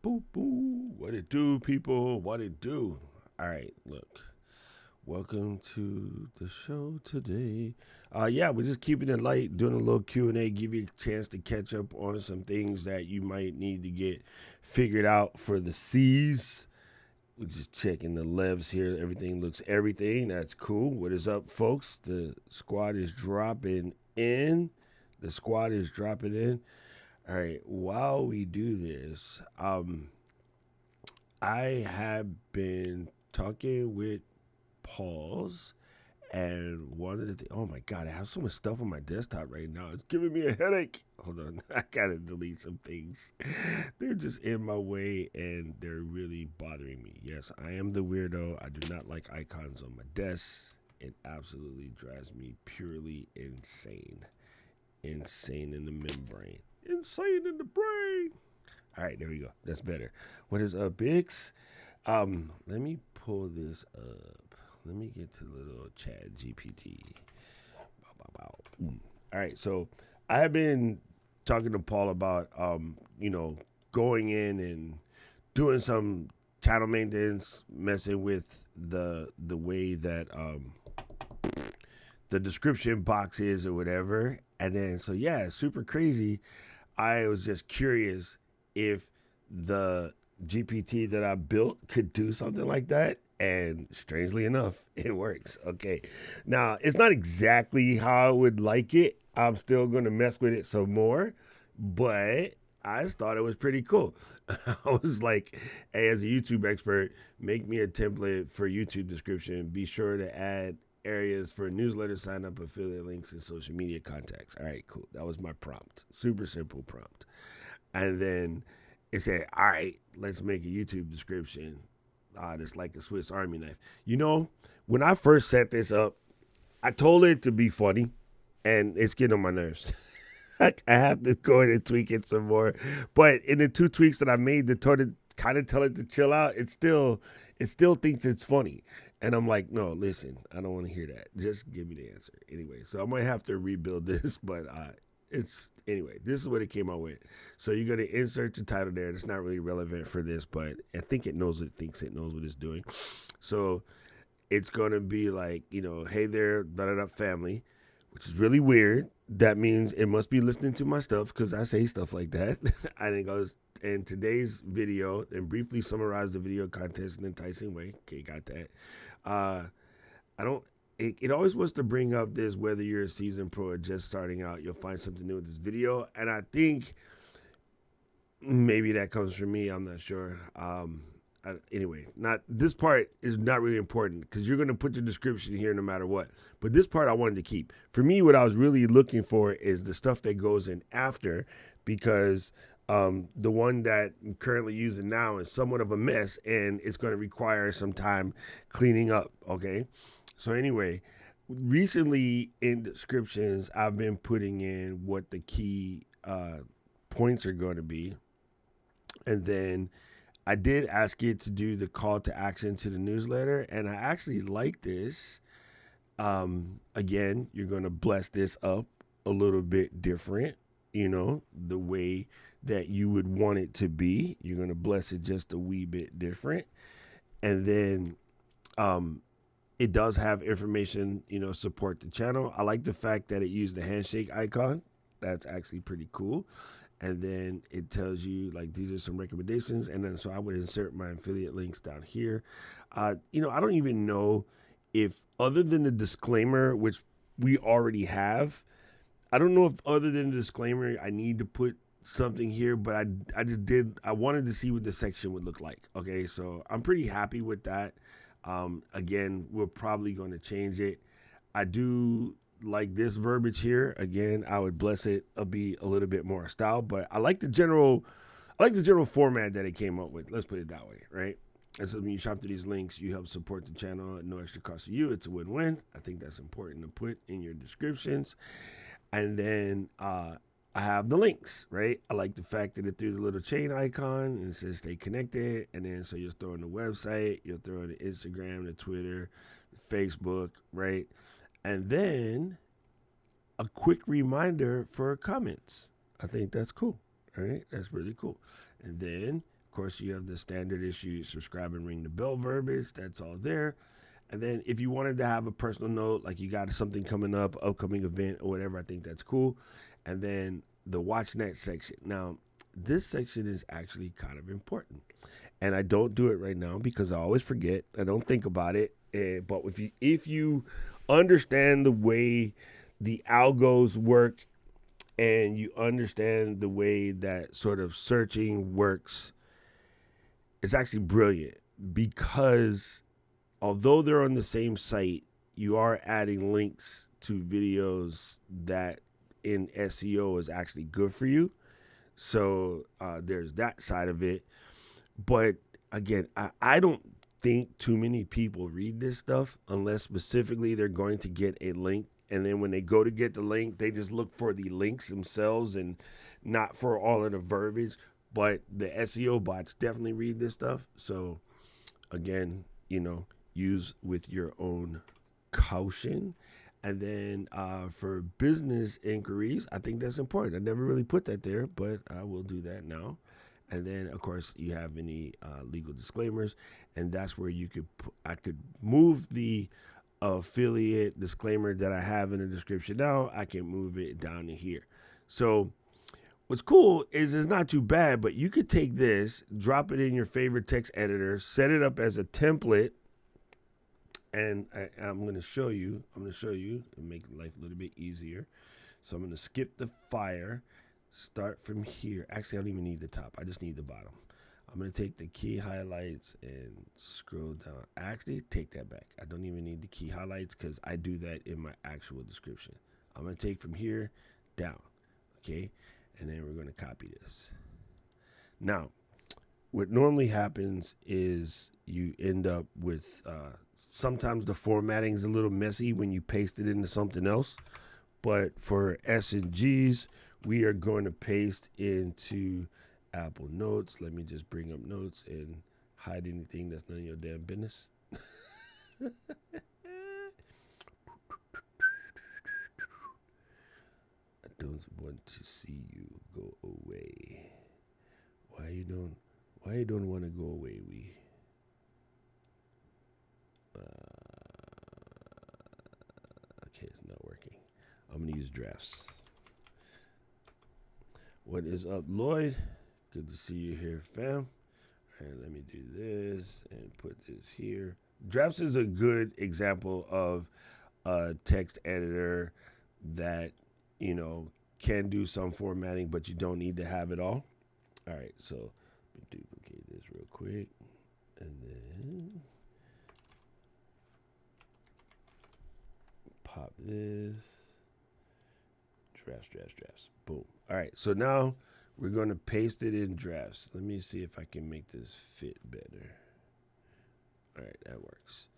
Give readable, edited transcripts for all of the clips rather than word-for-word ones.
Boo boo. What it do, people? What it do? All right, look. Welcome to the show today. Yeah, we're just keeping it light, doing a little Q&A, give you a chance to catch up on some things that you might need to get figured out for the C's. We're just checking the levs here. Everything looks everything. That's cool. What is up, folks? The squad is dropping in. The squad is dropping in. All right. While we do this, I have been talking with Pauls, and one of the oh my god, I have so much stuff on my desktop right now. It's giving me a headache. Hold on, I gotta delete some things. They're just in my way, and they're really bothering me. Yes, I am the weirdo. I do not like icons on my desk. It absolutely drives me purely insane. Insane in the membrane. Insane in the brain. All right, there we go. That's better. What is up, Bix? Let me pull this up. Let me get to little Chat GPT. Bow, bow, bow. All right, so I have been talking to Paul about, going in and doing some channel maintenance, messing with the way that the description box is or whatever. And then, so yeah, it's super crazy. I was just curious if the GPT that I built could do something like that. And strangely enough, it works. Okay. Now, it's not exactly how I would like it. I'm still going to mess with it some more, but I just thought it was pretty cool. I was like, hey, as a YouTube expert, make me a template for YouTube description. Be sure to add areas for newsletter sign up, affiliate links, and social media contacts. All right, cool. That was my prompt. Super simple prompt. And then it said, all right, let's make a YouTube description. It's like a Swiss Army knife. When I first set this up, I told it to be funny, and it's getting on my nerves. I have to go in and tweak it some more. But in the two tweaks that I made to kind of tell it to chill out, it still thinks it's funny. And I'm like, no, listen, I don't want to hear that. Just give me the answer. Anyway, so I might have to rebuild this, but this is what it came out with. So you're gonna insert your title there. It's not really relevant for this, but I think it thinks it knows what it's doing. So it's gonna be like, hey there, da da da family, which is really weird. That means it must be listening to my stuff because I say stuff like that. And it goes, in today's video, and briefly summarize the video content in an enticing way. Okay, got that. Uh, I don't. It always wants to bring up this whether you're a seasoned pro or just starting out, you'll find something new with this video. And I think maybe that comes from me. I'm not sure. Anyway, not this part is not really important because you're going to put your description here no matter what. But this part I wanted to keep. For me, what I was really looking for is the stuff that goes in after, because the one that I'm currently using now is somewhat of a mess and it's going to require some time cleaning up. Okay. So anyway, recently in descriptions, I've been putting in what the key points are going to be. And then I did ask it to do the call to action to the newsletter, and I actually like this. Again, you're going to bless this up a little bit different, the way that you would want it to be. You're going to bless it just a wee bit different. And then it does have information, support the channel. I like the fact that it used the handshake icon. That's actually pretty cool. And then it tells you like these are some recommendations, and then so I would insert my affiliate links down here. I don't even know if other than the disclaimer, which we already have, I don't know if other than the disclaimer I need to put something here, but I wanted to see what the section would look like. Okay, so I'm pretty happy with that. Again, we're probably going to change it. I do like this verbiage here. Again, I would bless it be a little bit more style, but I like the general format that it came up with. Let's put it that way, right? And so when you shop through these links, you help support the channel at no extra cost to you. It's a win-win. I think that's important to put in your descriptions. And then I have the links, right? I like the fact that it threw the little chain icon and it says stay connected. And then so you'll throw in the website, you'll throw in the Instagram, the Twitter, the Facebook, right? And then a quick reminder for comments. I think that's cool. All right, that's really cool. And then course, you have the standard issue, subscribe and ring the bell verbiage. That's all there. And then if you wanted to have a personal note, like you got something coming up, upcoming event or whatever, I think that's cool. And then the watch next section. Now, this section is actually kind of important. And I don't do it right now because I always forget. I don't think about it. But if you understand the way the algos work and you understand the way that sort of searching works, it's actually brilliant because although they're on the same site, you are adding links to videos that in SEO is actually good for you. So there's that side of it. But again, I don't think too many people read this stuff unless specifically they're going to get a link. And then when they go to get the link, they just look for the links themselves and not for all of the verbiage. But the SEO bots definitely read this stuff. So again, use with your own caution. And then for business inquiries, I think that's important. I never really put that there, but I will do that now. And then, of course, you have any legal disclaimers, and that's where I could move the affiliate disclaimer that I have in the description now. I can move it down to here. So what's cool is it's not too bad, but you could take this, drop it in your favorite text editor, set it up as a template, and I'm going to show you and make life a little bit easier. So I'm going to skip the fire, start from here. Actually, I don't even need the top. I just need the bottom. I'm going to take the key highlights and scroll down. Actually, take that back. I don't even need the key highlights because I do that in my actual description. I'm going to take from here down, okay? And then we're going to copy this. Now, what normally happens is you end up with sometimes the formatting is a little messy when you paste it into something else. But for S and G's, we are going to paste into Apple Notes. Let me just bring up Notes and hide anything that's none of your damn business. I don't want to see you go away. Why you don't want to go away, we? Okay, it's not working. I'm going to use drafts. What is up, Lloyd? Good to see you here, fam. All right, let me do this and put this here. Drafts is a good example of a text editor that, can do some formatting, but you don't need to have it all. All right, so let me duplicate this real quick. And then pop this. Drafts. Boom. All right, so now we're going to paste it in drafts. Let me see if I can make this fit better. All right, that works.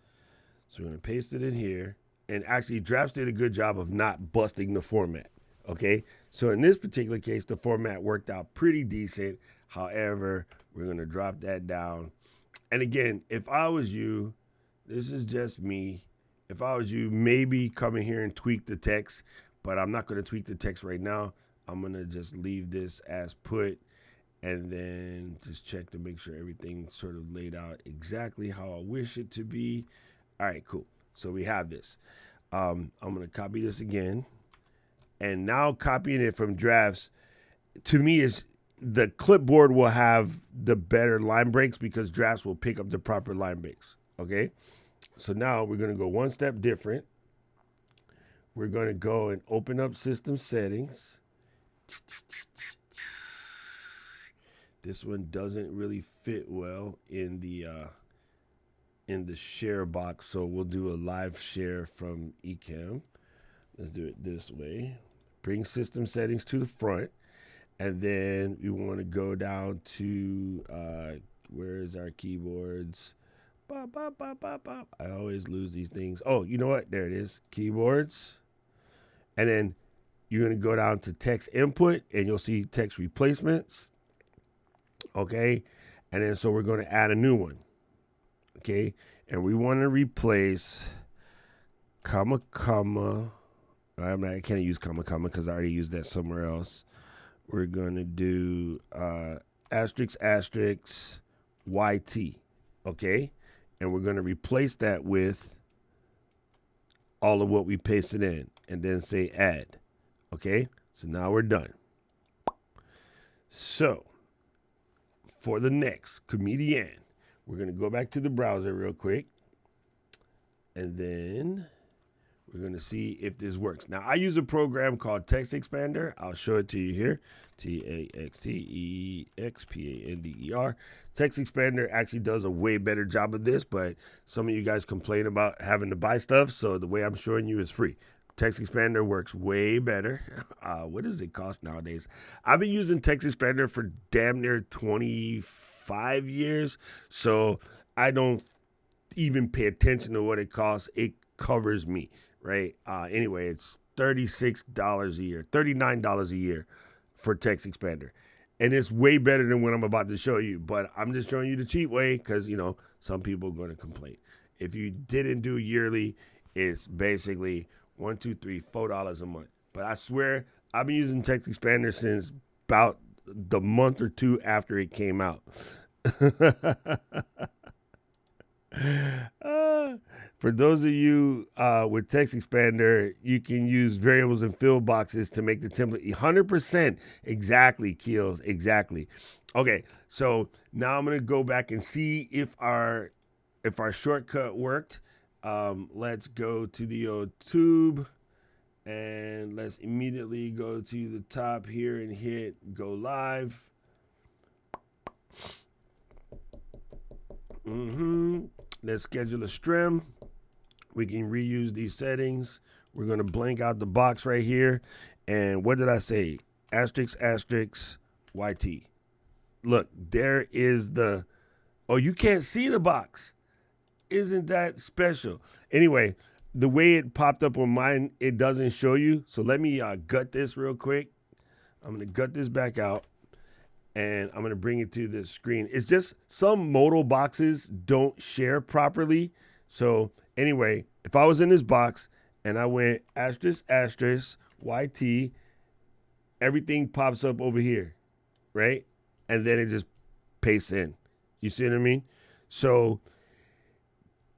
So we're going to paste it in here. And actually, drafts did a good job of not busting the format. Okay, so in this particular case, the format worked out pretty decent. However, we're going to drop that down. And again, if I was you, this is just me. If I was you, maybe come in here and tweak the text, but I'm not going to tweak the text right now. I'm going to just leave this as put and then just check to make sure everything's sort of laid out exactly how I wish it to be. All right, cool. So we have this. I'm going to copy this again. And now copying it from drafts, to me, is the clipboard will have the better line breaks because drafts will pick up the proper line breaks. Okay? So now we're going to go one step different. We're going to go and open up system settings. This one doesn't really fit well in the share box, so we'll do a live share from Ecamm. Let's do it this way. Bring system settings to the front, and then we want to go down to where's our keyboards? Bop, bop, bop, bop, bop. I always lose these things. Oh, you know what? There it is. Keyboards. And then you're going to go down to text input, and you'll see text replacements. Okay? And then so we're going to add a new one. Okay? And we want to replace comma, comma. I can't use comma, comma because I already used that somewhere else. We're going to do asterisk asterisk YT. Okay, and we're going to replace that with all of what we pasted in and then say add. Okay, so now we're done. So for the next comedian, we're going to go back to the browser real quick, and then we're going to see if this works. Now, I use a program called Text Expander. I'll show it to you here. TaxtExpander. Text Expander actually does a way better job of this, but some of you guys complain about having to buy stuff, so the way I'm showing you is free. Text Expander works way better. What does it cost nowadays? I've been using Text Expander for damn near 25 years, so I don't even pay attention to what it costs. It covers me, right? Anyway, it's $36 a year, $39 a year for Text Expander. And it's way better than what I'm about to show you, but I'm just showing you the cheap way because, you know, some people are going to complain. If you didn't do yearly, it's basically $4 a month. But I swear, I've been using Text Expander since about the month or two after it came out. For those of you with Text Expander, you can use variables and fill boxes to make the template 100% exactly, Keels, exactly. Okay, so now I'm gonna go back and see if our shortcut worked. Let's go to the YouTube and let's immediately go to the top here and hit go live. Let's schedule a stream. We can reuse these settings. We're going to blank out the box right here. And what did I say? Asterisk, asterisk, YT. Look, there is the... Oh, you can't see the box. Isn't that special? Anyway, the way it popped up on mine, it doesn't show you. So let me gut this real quick. I'm going to gut this back out. And I'm going to bring it to the screen. It's just some modal boxes don't share properly. So anyway, if I was in this box and I went asterisk, asterisk, YT, everything pops up over here, right? And then it just pastes in. You see what I mean? So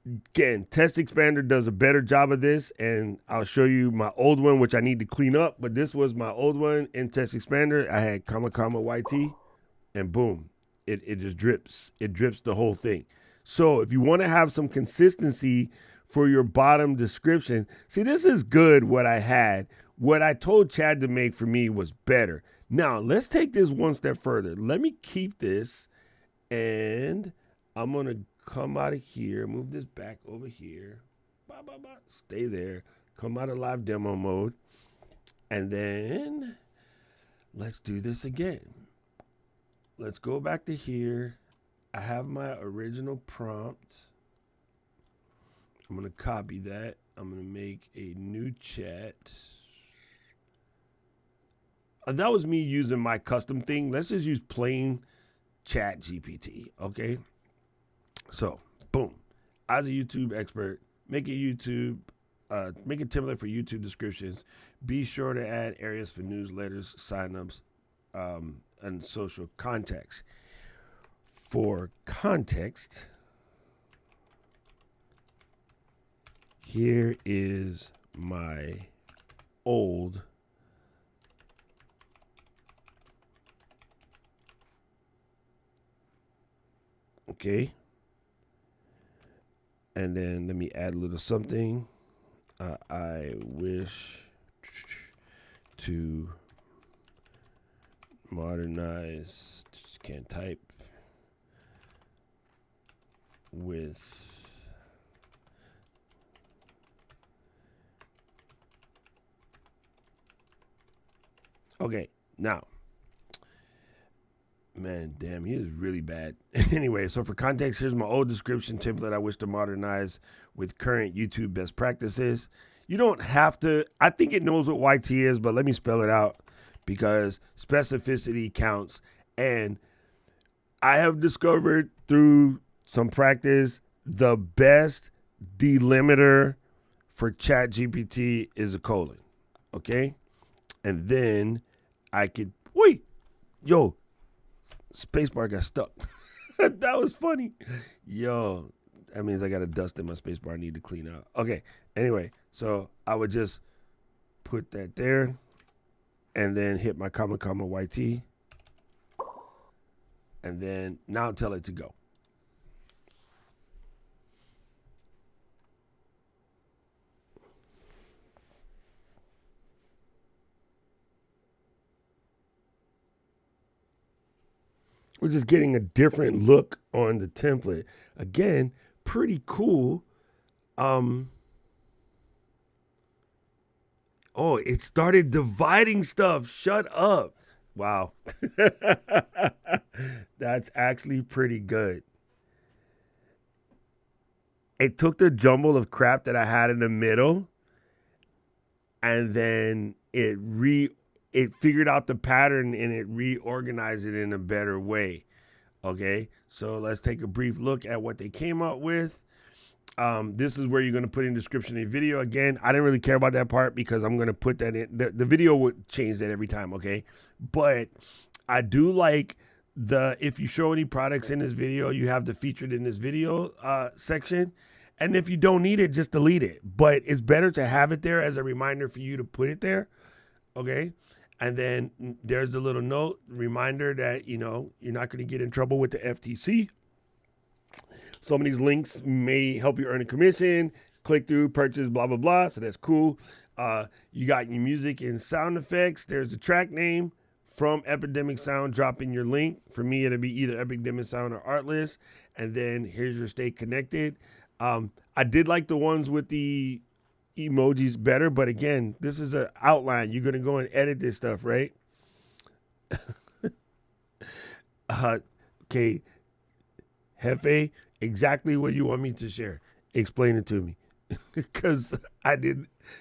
again, Text Expander does a better job of this, and I'll show you my old one, which I need to clean up, but this was my old one in Text Expander. I had comma, comma, YT. And boom, it just drips. It drips the whole thing. So if you want to have some consistency for your bottom description, see, this is good what I had. What I told Chad to make for me was better. Now, let's take this one step further. Let me keep this, and I'm going to come out of here, move this back over here. Stay there. Come out of live demo mode. And then let's do this again. Let's go back to here. I have my original prompt. I'm going to copy that. I'm going to make a new chat. And that was me using my custom thing. Let's just use plain chat GPT, okay? So, boom. As a YouTube expert, make a template for YouTube descriptions. Be sure to add areas for newsletters, signups, and social context. For context, here is my old okay, and then let me add a little something. I wish to modernize, just can't type, with okay, now, man, damn, he is really bad. Anyway, so for context, here's my old description template I wish to modernize with current YouTube best practices. You don't have to, I think it knows what YT is, but let me spell it out because specificity counts. And I have discovered through some practice, the best delimiter for ChatGPT is a colon, okay? And then I could, wait, yo, Spacebar got stuck. That was funny. Yo, that means I got a dust in my spacebar I need to clean out. Okay, anyway, so I would just put that there and then hit my comma, comma, YT. And then now tell it to go. We're just getting a different look on the template. Again, pretty cool. Oh, it started dividing stuff. Shut up. Wow. That's actually pretty good. It took the jumble of crap that I had in the middle and then it figured out the pattern and it reorganized it in a better way. Okay, so let's take a brief look at what they came up with. This is where you're going to put in description a video. Again, I didn't really care about that part because I'm going to put that in. The video would change that every time, okay? But I do like if you show any products in this video, you have the featured in this video section. And if you don't need it, just delete it. But it's better to have it there as a reminder for you to put it there, okay? And then there's a little note, reminder that, you're not going to get in trouble with the FTC. Some of these links may help you earn a commission, click through, purchase, blah, blah, blah. So that's cool. You got your music and sound effects. There's the track name from Epidemic Sound. Drop in your link. For me, it'll be either Epidemic Sound or Artlist. And then here's your Stay Connected. I did like the ones with the emojis better, but again, this is an outline. You're going to go and edit this stuff, right? Okay. Hefe, exactly what you want me to share. Explain it to me. Because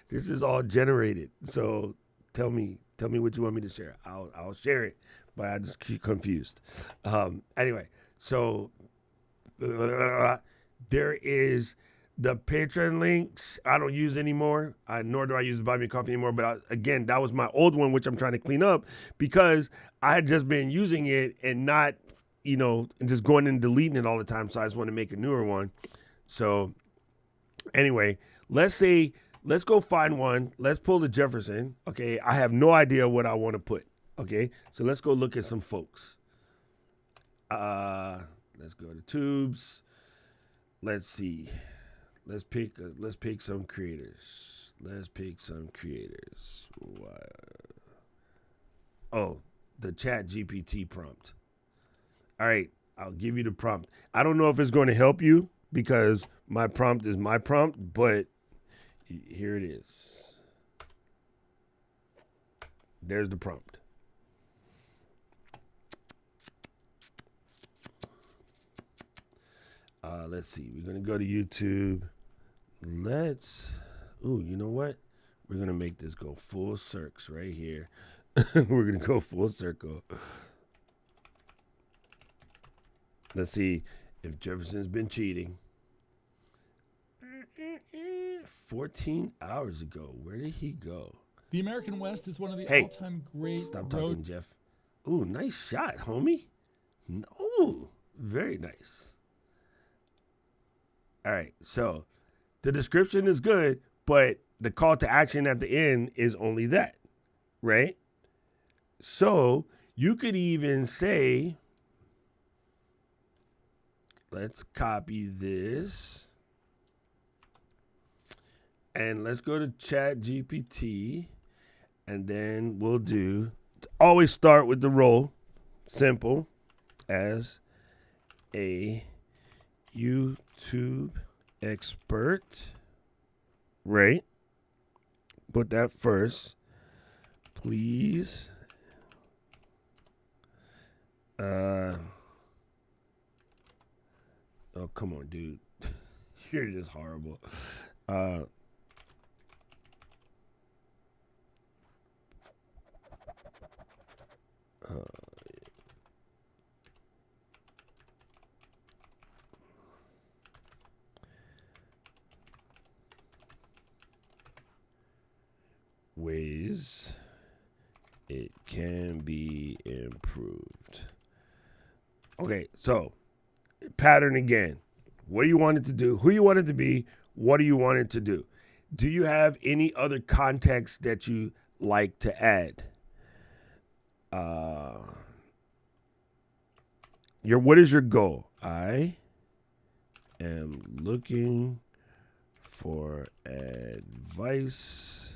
this is all generated. So tell me what you want me to share. I'll share it, but I just keep confused. Anyway, so there is the Patreon links. I don't use anymore, nor do I use the Buy Me Coffee anymore. But again, that was my old one, which I'm trying to clean up because I had just been using it and not, and just going and deleting it all the time. So I just want to make a newer one. So anyway, let's go find one. Let's pull the Jefferson. Okay, I have no idea what I want to put. Okay, so let's go look at some folks. Let's go to tubes. Let's see. Let's pick some creators. Oh, the Chat GPT prompt. All right, I'll give you the prompt. I don't know if it's going to help you because my prompt is my prompt, but here it is. There's the prompt. Let's see. We're going to go to YouTube. You know what? We're going to make this go full circles right here. We're going to go full circle. Let's see if Jefferson's been cheating. 14 hours ago. Where did he go? The American West is one of the all-time great Stop talking, Jeff. Ooh, nice shot, homie. Ooh, very nice. All right, so the description is good, but the call to action at the end is only that, right? So you could even say, let's copy this and let's go to Chat GPT, and then we'll always start with the role, simple, as a YouTube expert, right? Put that first, please. Oh, come on, dude. You're just horrible. Ways it can be improved. Okay, so pattern again. What do you want it to do? Who you want it to be? What do you want it to do? Do you have any other context that you like to add? What is your goal? I am looking for advice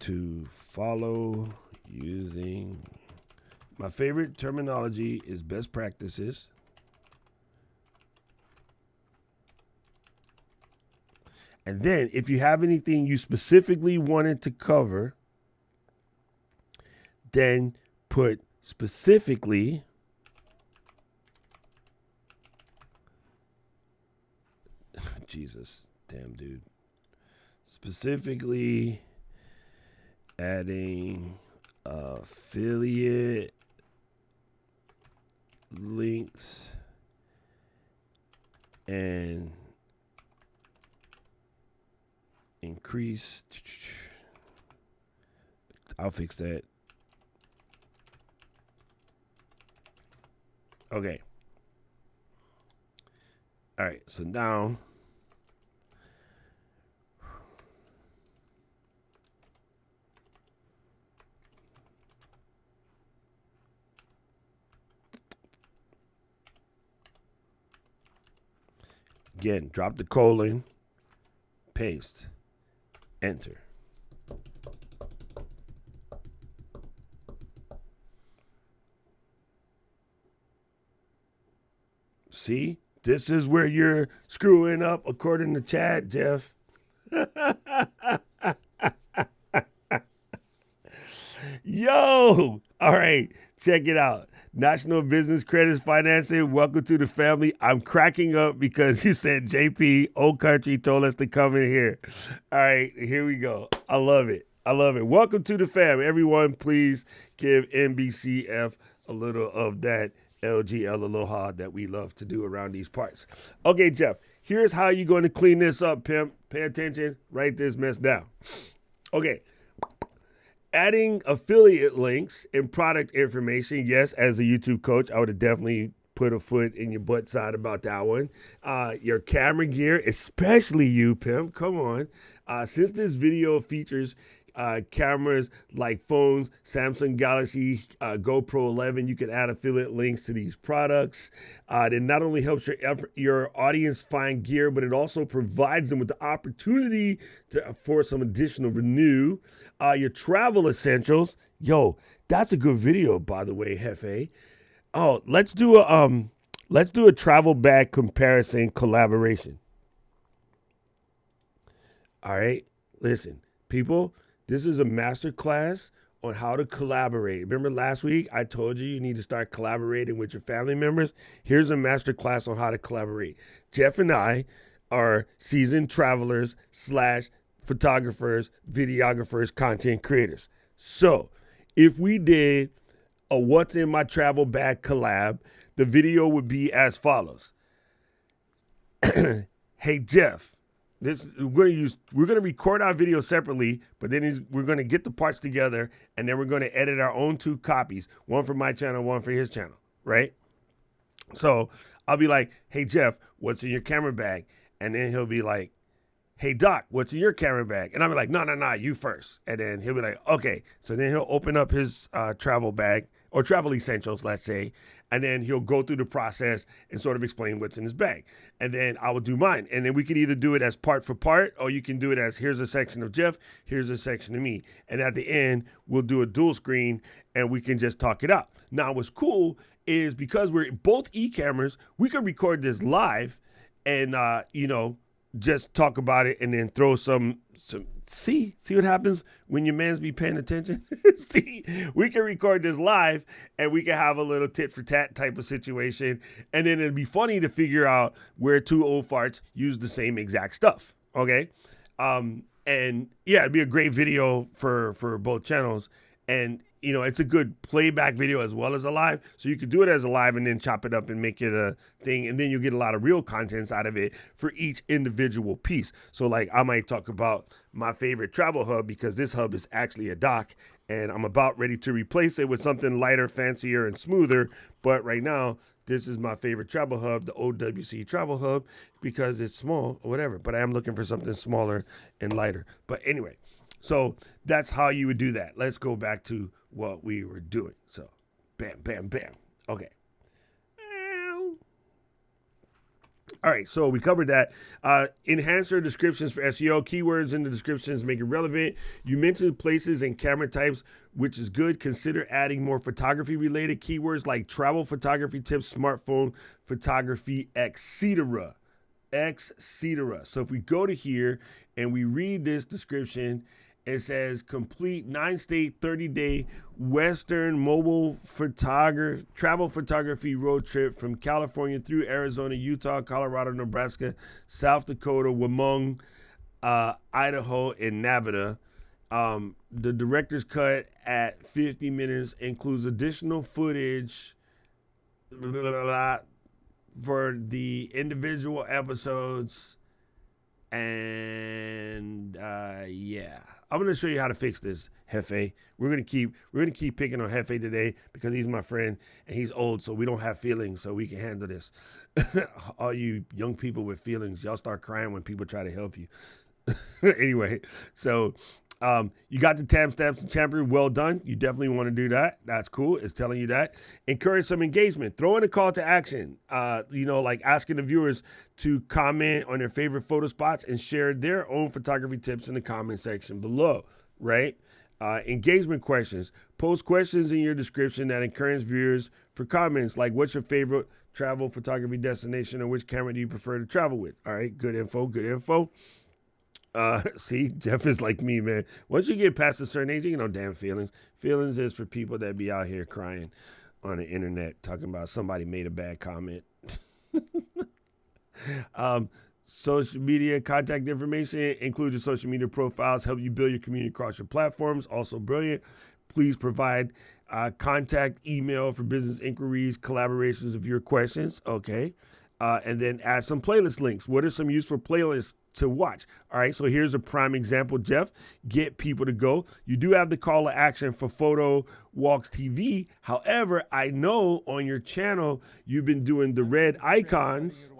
to follow using. My favorite terminology is best practices. And then if you have anything you specifically wanted to cover, then put specifically Jesus, damn dude. Specifically adding affiliate links and increase. I'll fix that. Okay. All right. So now again, drop the colon, paste, enter. See, this is where you're screwing up, according to Chad, Jeff. Yo, all right, check it out. National Business Credits Financing, welcome to the family. I'm cracking up because you said JP, Old Country, told us to come in here. All right, here we go. I love it. I love it. Welcome to the fam. Everyone, please give NBCF a little of that LGL Aloha that we love to do around these parts. Okay, Jeff, here's how you're going to clean this up, pimp. Pay attention. Write this mess down. Okay. Adding affiliate links and product information. Yes, as a YouTube coach, I would have definitely put a foot in your butt side about that one. Your camera gear, especially you, pimp. Come on. Since this video features cameras like phones, Samsung Galaxy, GoPro 11, you can add affiliate links to these products. It not only helps your audience find gear, but it also provides them with the opportunity for some additional renew. Your travel essentials. Yo, that's a good video, by the way, Hefe. Oh, let's do a travel bag comparison collaboration. All right, listen, people. This is a master class on how to collaborate. Remember last week I told you need to start collaborating with your family members? Here's a master class on how to collaborate. Jeff and I are seasoned travelers / photographers, videographers, content creators. So if we did a What's in My Travel Bag collab, the video would be as follows. Hey, Jeff. We're going to record our video separately, but then we're going to get the parts together, and then we're going to edit our own 2 copies, one for my channel, one for his channel, right? So I'll be like, hey, Jeff, what's in your camera bag? And then he'll be like, hey, Doc, what's in your camera bag? And I'll be like, no, you first. And then he'll be like, okay. So then he'll open up his travel bag or travel essentials, let's say, and then he'll go through the process and sort of explain what's in his bag. And then I will do mine. And then we could either do it as part for part, or you can do it as here's a section of Jeff, here's a section of me. And at the end, we'll do a dual screen and we can just talk it out. Now, what's cool is because we're both e-cameras, we can record this live and, just talk about it and then throw some see what happens when your mans be paying attention. See, we can record this live and we can have a little tit for tat type of situation, and then it'd be funny to figure out where 2 old farts use the same exact stuff. Okay, and yeah, it'd be a great video for both channels. And, it's a good playback video as well as a live. So you could do it as a live and then chop it up and make it a thing. And then you get a lot of real contents out of it for each individual piece. So like I might talk about my favorite travel hub because this hub is actually a dock and I'm about ready to replace it with something lighter, fancier, and smoother. But right now, this is my favorite travel hub, the OWC Travel Hub, because it's small or whatever. But I am looking for something smaller and lighter. But anyway, so that's how you would do that. Let's go back to what we were doing. So, bam, bam, bam. Okay. All right, so we covered that. Enhance your descriptions for SEO. Keywords in the descriptions make it relevant. You mentioned places and camera types, which is good. Consider adding more photography-related keywords like travel photography tips, smartphone photography, etc. Etc. So if we go to here and we read this description, it says complete 9-state, 30-day Western mobile travel photography road trip from California through Arizona, Utah, Colorado, Nebraska, South Dakota, Wyoming, Idaho, and Nevada. The director's cut at 50 minutes includes additional footage for the individual episodes. And yeah, I'm gonna show you how to fix this, Hefe. We're gonna keep picking on Hefe today because he's my friend and he's old, so we don't have feelings, so we can handle this. All you young people with feelings, y'all start crying when people try to help you. Anyway, so you got the timestamps and champion. Well done. You definitely want to do that. That's cool. It's telling you that. Encourage some engagement. Throw in a call to action. Like asking the viewers to comment on their favorite photo spots and share their own photography tips in the comment section below, right? Engagement questions. Post questions in your description that encourage viewers for comments like what's your favorite travel photography destination or which camera do you prefer to travel with? All right, good info, good info. See, Jeff is like me, man. Once you get past a certain age, you get no damn feelings. Feelings is for people that be out here crying on the internet talking about somebody made a bad comment. Social media contact information, include your social media profiles, help you build your community across your platforms. Also brilliant. Please provide contact email for business inquiries, collaborations of your questions. Okay. And then add some playlist links. What are some useful playlists to watch? All right, so here's a prime example, Jeff. Get people to go. You do have the call to action for Photo Walks TV. However, I know on your channel you've been doing the red icons.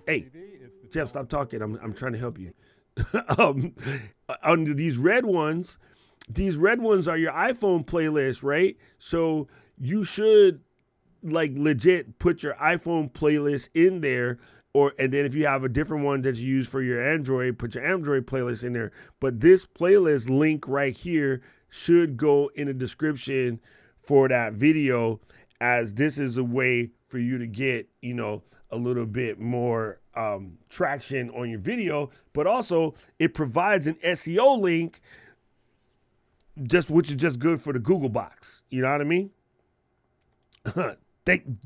Hey, Jeff, stop talking. I'm trying to help you. On these red ones are your iPhone playlists, right? So you should like legit put your iPhone playlist in there, and then if you have a different one that you use for your Android, put your Android playlist in there. But this playlist link right here should go in the description for that video, as this is a way for you to get, a little bit more traction on your video, but also it provides an SEO link, which is just good for the Google box. You know what I mean?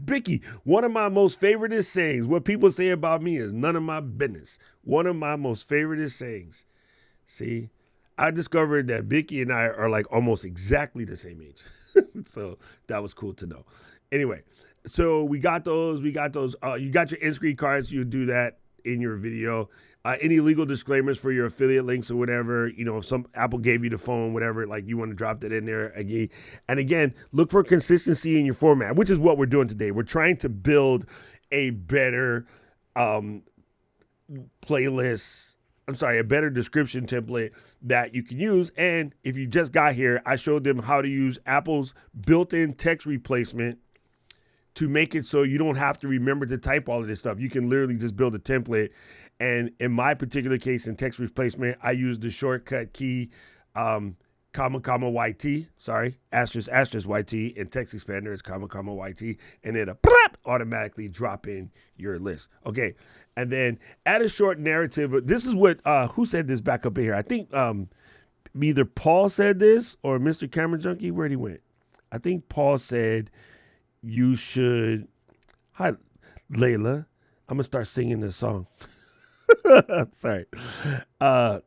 Bicky, one of my most favorite sayings, what people say about me is none of my business. One of my most favorite sayings. See, I discovered that Bicky and I are like almost exactly the same age. So that was cool to know. Anyway, so we got those. You got your in-screen cards. You do that in your video. Any legal disclaimers for your affiliate links or whatever, if some Apple gave you the phone, whatever, like you want to drop that in there again. And again, look for consistency in your format, which is what we're doing today. We're trying to build a better a better description template that you can use. And if you just got here, I showed them how to use Apple's built-in text replacement to make it so you don't have to remember to type all of this stuff. You can literally just build a template. And in my particular case, in text replacement, I use the shortcut key, comma, YT, asterisk, YT, and text expander is comma, YT, and it'll automatically drop in your list. Okay, and then add a short narrative. This is what, who said this back up here? I think either Paul said this or Mr. Camera Junkie. Where'd he went? I think Paul said you should, hi, Layla, I'm going to start singing this song. Sorry. I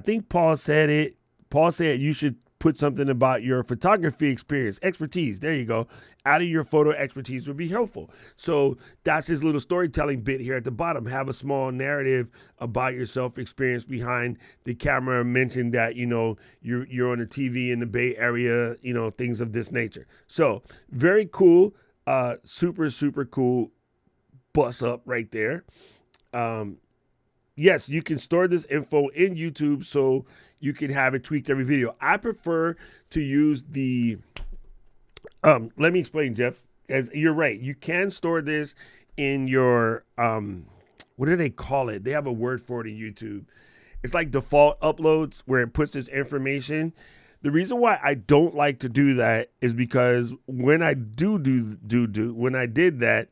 think Paul said it. Paul said you should put something about your photography experience, expertise. There you go. Adding your photo expertise would be helpful. So that's his little storytelling bit here at the bottom. Have a small narrative about yourself, experience behind the camera. Mention that you're on the TV in the Bay Area, things of this nature. So very cool, super cool. Bust up right there. Yes, you can store this info in YouTube so you can have it tweaked every video. I prefer to use the, let me explain, Jeff, as you're right. You can store this in your, what do they call it? They have a word for it in YouTube. It's like default uploads where it puts this information. The reason why I don't like to do that is because when I when I did that,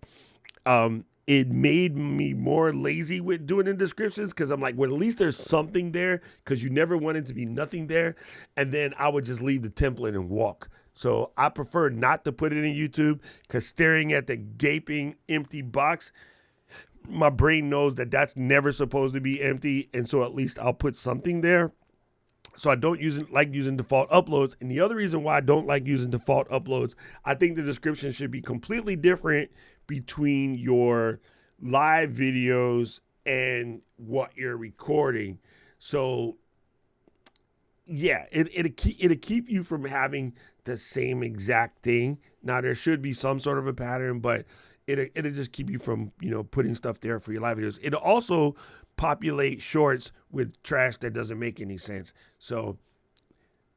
it made me more lazy with doing the descriptions because I'm like, well, at least there's something there because you never want it to be nothing there. And then I would just leave the template and walk. So I prefer not to put it in YouTube because staring at the gaping empty box, my brain knows that that's never supposed to be empty. And so at least I'll put something there. So I don't like using default uploads. And the other reason why I don't like using default uploads, I think the description should be completely different between your live videos and what you're recording. So yeah, it'll keep you from having the same exact thing. Now there should be some sort of a pattern, but it'll just keep you from, putting stuff there for your live videos. It'll also populate shorts with trash that doesn't make any sense. So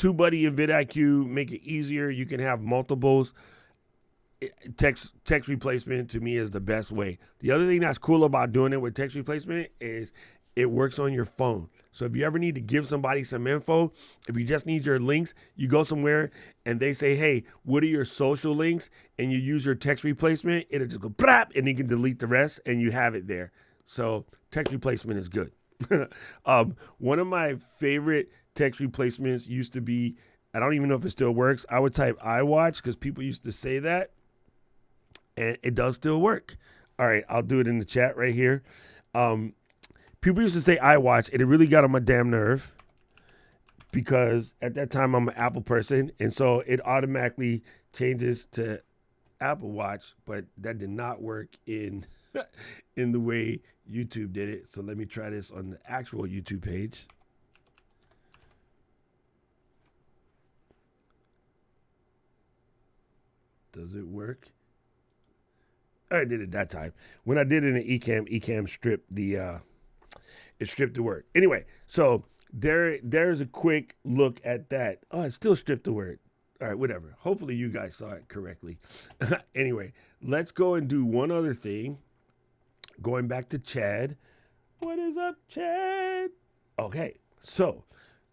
TubeBuddy and vidIQ make it easier. You can have multiples. Text replacement to me is the best way. The other thing that's cool about doing it with text replacement is it works on your phone. So if you ever need to give somebody some info, if you just need your links, you go somewhere and they say, hey, what are your social links? And you use your text replacement, it'll just go brap, and you can delete the rest and you have it there. So text replacement is good. One of my favorite text replacements used to be, I don't even know if it still works. I would type iWatch because people used to say that. And it does still work. All right, I'll do it in the chat right here. People used to say iWatch, and it really got on my damn nerve because at that time I'm an Apple person, and so it automatically changes to Apple Watch, but that did not work in in the way YouTube did it. So let me try this on the actual YouTube page. Does it work? I did it that time. When I did it in Ecamm stripped the word. Anyway, so there's a quick look at that. Oh, it still stripped the word. All right, whatever. Hopefully you guys saw it correctly. Anyway, let's go and do one other thing. Going back to Chad. What is up, Chad? Okay, so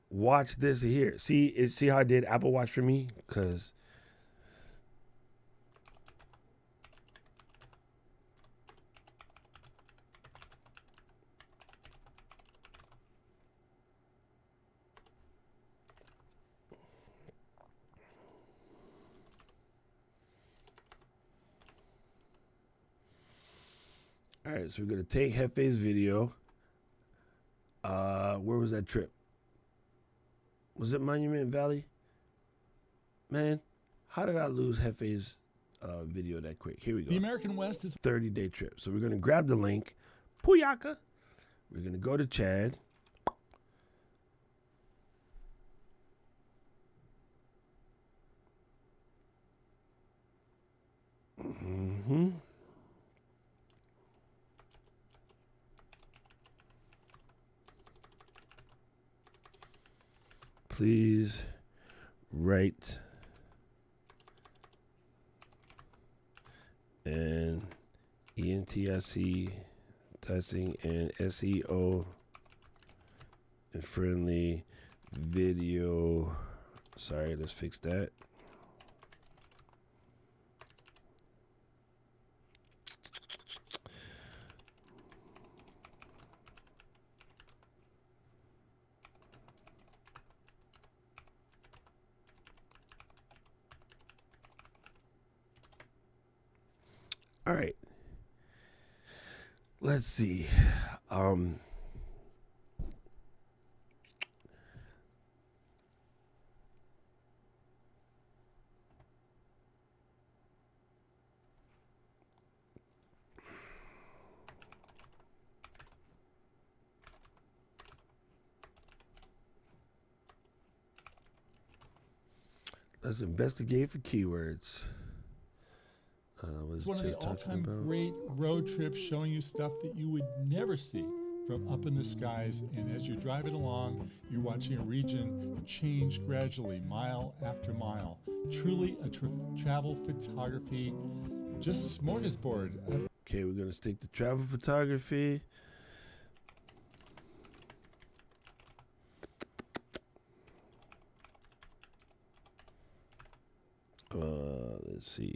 watch this here. See how I did Apple Watch for me? Because all right, so we're going to take Hefe's video. Where was that trip? Was it Monument Valley? Man, how did I lose Hefe's video that quick? Here we go. The American West is 30-day trip. So we're going to grab the link. Puyaka. We're going to go to Chad. Mm-hmm. Please write an ENTIC testing and SEO and friendly video. Sorry, let's fix that. All right. Let's see. Let's investigate for keywords. It's one of the all-time great road trips, showing you stuff that you would never see from up in the skies. And as you're driving along, you're watching a region change gradually, mile after mile. Truly a travel photography, just smorgasbord. Okay, we're going to stick to travel photography. Let's see.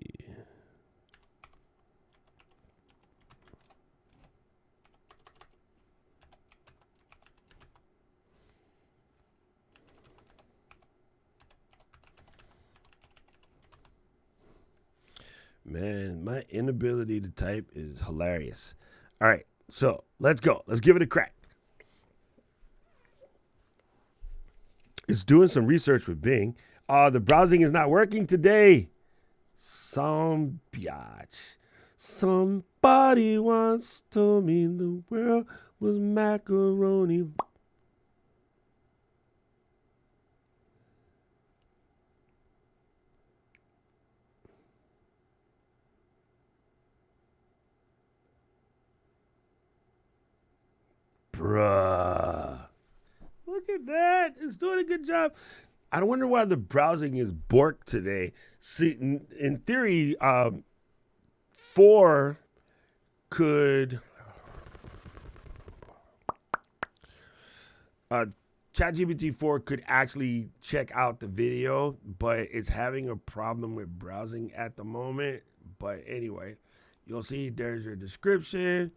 Man, my inability to type is hilarious. All right, so let's go. Let's give it a crack. It's doing some research with Bing. The browsing is not working today. Some biatch. Somebody once told me the world was macaroni. Bruh. Look at that. It's doing a good job. I wonder why the browsing is borked today. See, in theory, 4 could... ChatGPT 4 could actually check out the video, but it's having a problem with browsing at the moment. But anyway, you'll see there's your description.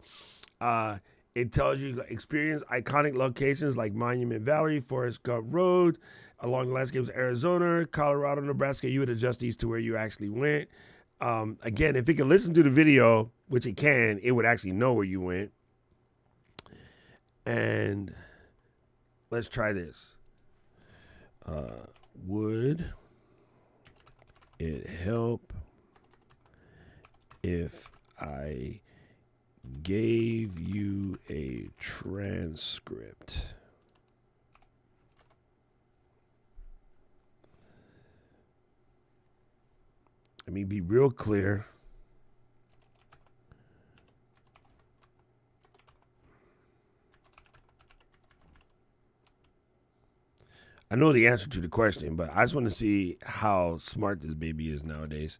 It tells you experience iconic locations like Monument Valley, Forest Gump Road, along the landscapes of Arizona, Colorado, Nebraska. You would adjust these to where you actually went. Again, if it can listen to the video, which it can, it would actually know where you went. And let's try this. Would it help if I gave you a transcript? Let me be real clear. I know the answer to the question, but I just want to see how smart this baby is nowadays.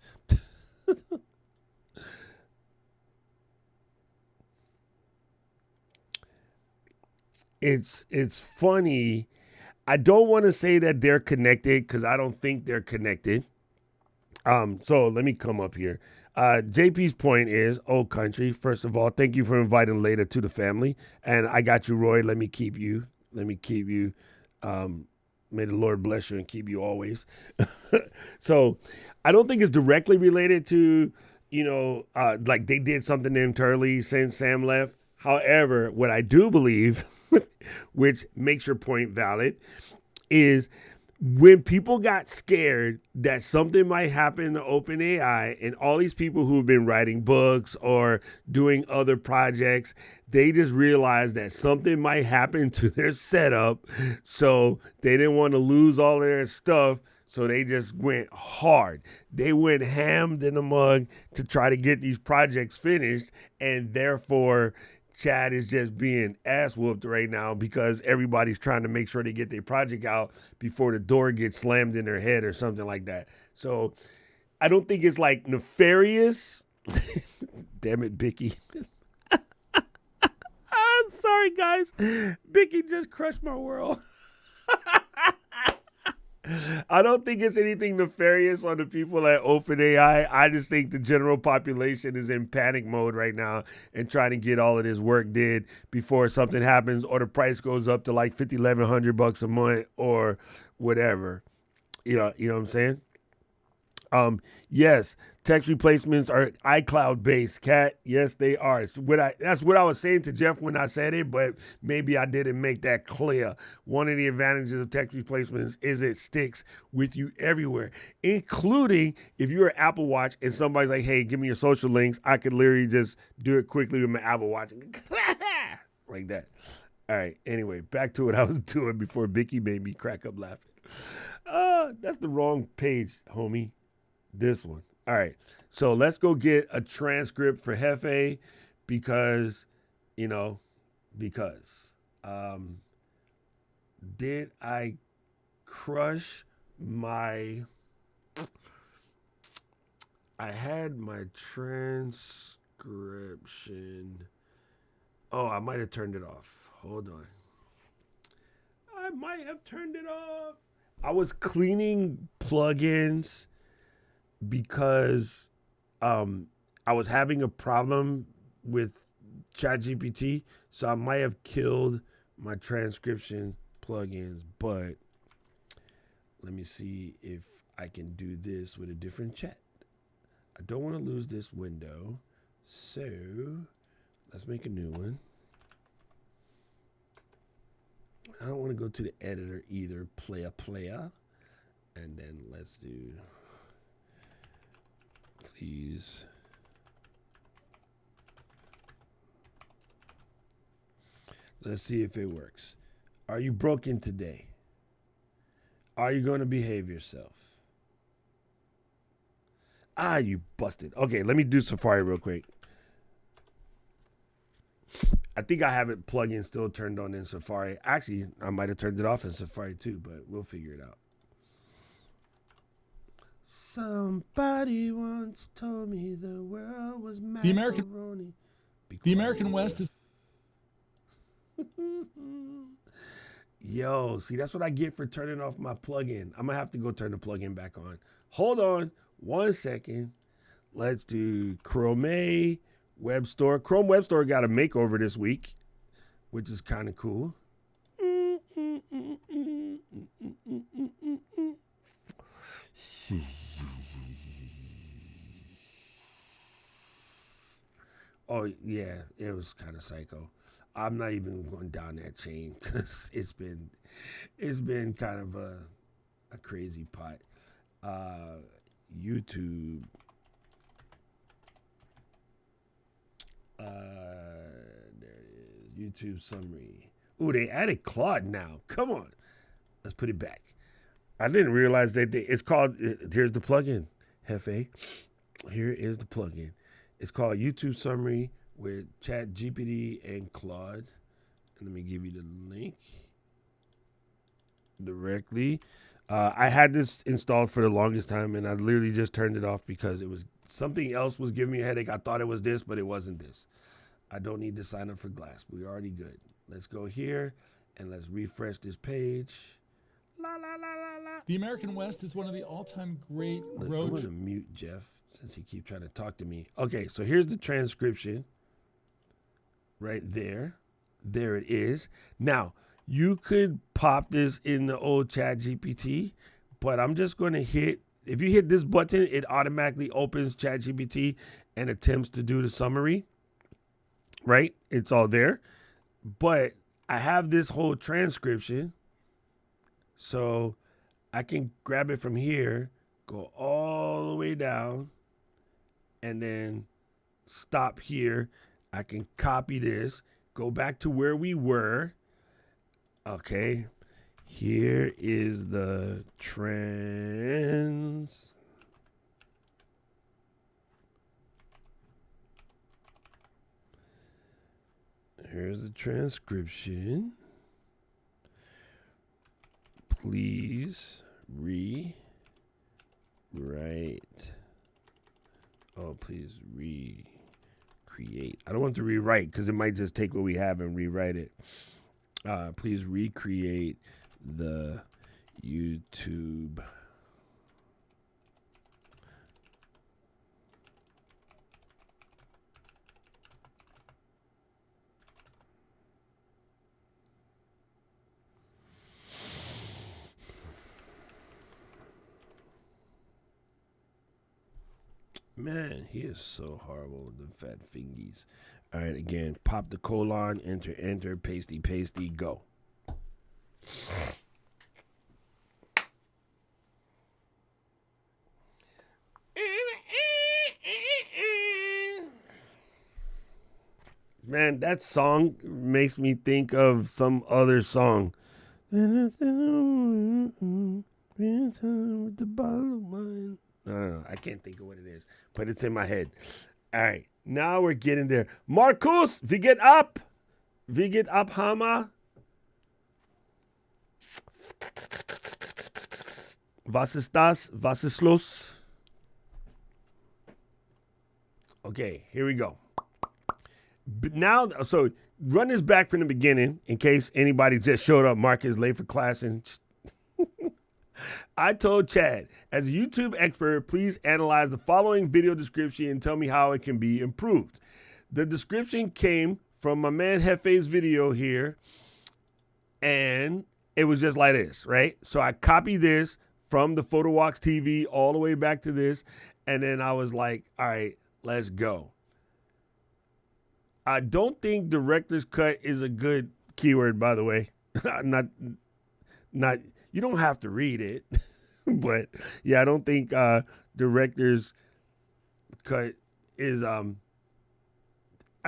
It's funny. I don't want to say that they're connected because I don't think they're connected. So let me come up here. JP's point is, oh country, first of all, thank you for inviting Leda to the family. And I got you, Roy. Let me keep you. May the Lord bless you and keep you always. So I don't think it's directly related to, like they did something internally since Sam left. However, what I do believe, which makes your point valid, is when people got scared that something might happen to OpenAI and all these people who've been writing books or doing other projects, they just realized that something might happen to their setup. So they didn't want to lose all of their stuff. So they just went hard. They went hammed in the mug to try to get these projects finished. And therefore, Chad is just being ass whooped right now because everybody's trying to make sure they get their project out before the door gets slammed in their head or something like that. So I don't think it's like nefarious. Damn it, Bicky. I'm sorry, guys. Bicky just crushed my world. I don't think it's anything nefarious on the people at OpenAI. I just think the general population is in panic mode right now and trying to get all of this work did before something happens or the price goes up to like $5,100 a month or whatever. You know what I'm saying? Yes, text replacements are iCloud based, Kat. Yes, they are. So that's what I was saying to Jeff when I said it, but maybe I didn't make that clear. One of the advantages of text replacements is it sticks with you everywhere, including if you're an Apple Watch and somebody's like, hey, give me your social links. I could literally just do it quickly with my Apple Watch. Like that. All right. Anyway, back to what I was doing before Bicky made me crack up laughing. That's the wrong page, homie. This one. All right. So let's go get a transcript for Hefe because, you know, because. Um, did I crush my. I had my transcription. Oh, I might have turned it off. Hold on. I might have turned it off. I was cleaning plugins because I was having a problem with ChatGPT, so I might have killed my transcription plugins. But let me see if I can do this with a different chat. I don't want to lose this window, so let's make a new one. I don't want to go to the editor either. Playa. And then let's do, please. Let's see if it works. Are you broken today? Are you going to behave yourself? Ah, you busted. Okay, let me do Safari real quick. I think I have it plug-in still turned on in Safari. Actually, I might have turned it off in Safari too, but we'll figure it out. Somebody once told me the world was macaroni. The American West is... Yo, see, that's what I get for turning off my plug-in. I'm going to have to go turn the plug-in back on. Hold on 1 second. Let's do Chrome Web Store. Chrome Web Store got a makeover this week, which is kind of cool. Oh, yeah, it was kind of psycho. I'm not even going down that chain because it's been kind of a crazy pot. YouTube. There it is. YouTube summary. Ooh, they added Claude now. Come on. Let's put it back. I didn't realize that it's called, here's the plugin, Hefe. Here is the plugin. It's called YouTube Summary with ChatGPT and Claude. And let me give you the link directly. I had this installed for the longest time, and I literally just turned it off because it was something else was giving me a headache. I thought it was this, but it wasn't this. I don't need to sign up for Glass. We're already good. Let's go here, and let's refresh this page. La, la, la, la, la. The American West is one of the all-time great road... I'm going to mute Jeff since he keeps trying to talk to me. Okay, so here's the transcription right there. There it is. Now, you could pop this in the old ChatGPT, but I'm just going to hit, if you hit this button, it automatically opens ChatGPT and attempts to do the summary, right? It's all there. But I have this whole transcription, so I can grab it from here, go all the way down, and then stop here. I can copy this, go back to where we were. Okay, here is the trends. Here's the transcription. Please rewrite. Oh, please recreate. I don't want to rewrite because it might just take what we have and rewrite it. Please recreate the YouTube. Man, he is so horrible with the fat fingies. All right, again, pop the colon, enter, pasty, go. Man, that song makes me think of some other song. With the bottle of wine. I don't know. I can't think of what it is, but it's in my head. All right. Now we're getting there. Marcus, wie geht ab? Wie geht ab, Hammer? Was ist das? Was ist los? Okay, here we go. But now, so run this back from the beginning in case anybody just showed up. Mark is late for class. And I told Chad, as a YouTube expert, please analyze the following video description and tell me how it can be improved. The description came from my man Hefe's video here, and it was just like this, right? So I copied this from the PhotoWalks TV all the way back to this, and then I was like, all right, let's go. I don't think director's cut is a good keyword, by the way. not you don't have to read it. But yeah, I don't think director's cut is I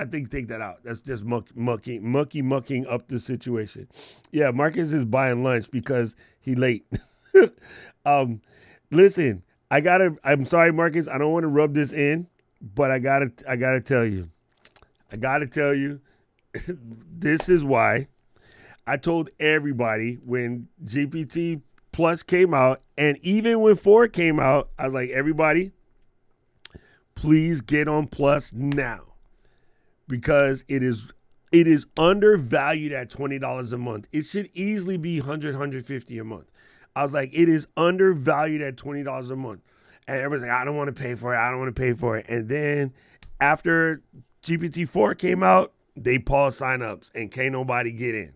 think take that out. That's just mucking up the situation. Yeah, Marcus is buying lunch because he late. Listen, I'm sorry, Marcus, I don't want to rub this in, but I gotta tell you. This is why I told everybody when GPT Plus came out, and even when 4 came out, I was like, everybody, please get on Plus now, because it is undervalued at $20 a month. It should easily be $100, $150 a month. I was like, it is undervalued at $20 a month. And everybody's like, I don't want to pay for it. And then after GPT-4 came out, they paused signups and can't nobody get in.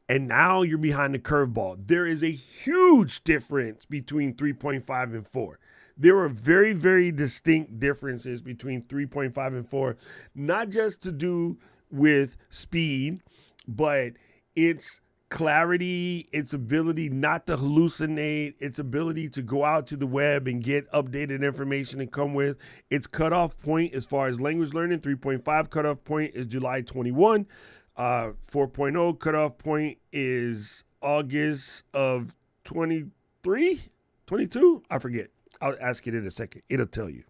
And now you're behind the curveball. There is a huge difference between 3.5 and 4. There are very, very distinct differences between 3.5 and 4, not just to do with speed, but its clarity, its ability not to hallucinate, its ability to go out to the web and get updated information and come with its cutoff point as far as language learning. 3.5 cutoff point is July 21. 4.0 cutoff point is August of 23, 22. I forget. I'll ask it in a second. It'll tell you.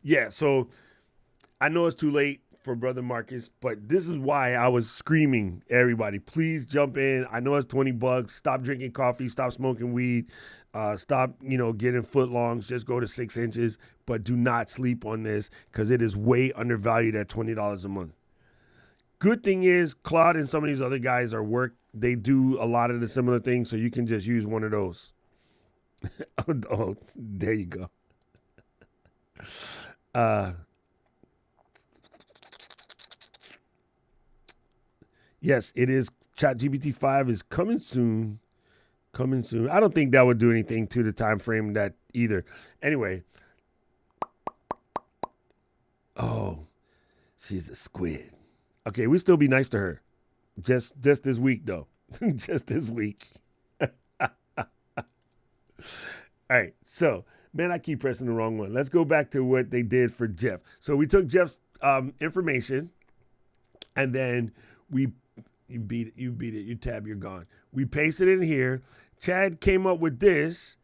Yeah, so I know it's too late for Brother Marcus, but this is why I was screaming, everybody, please jump in. I know it's $20. Stop drinking coffee. Stop smoking weed. Stop, getting footlongs. Just go to 6 inches, but do not sleep on this because it is way undervalued at $20 a month. Good thing is Claude and some of these other guys they do a lot of the similar things, so you can just use one of those. Oh, there you go. Yes, it is. ChatGPT 5 is coming soon. I don't think that would do anything to the time frame that either. Anyway. Oh, she's a squid. Okay, we still be nice to her. Just this week, though. Just this week. All right, so, man, I keep pressing the wrong one. Let's go back to what they did for Jeff. So we took Jeff's information, and then you beat it, you tab, you're gone. We pasted it in here. Chad came up with this,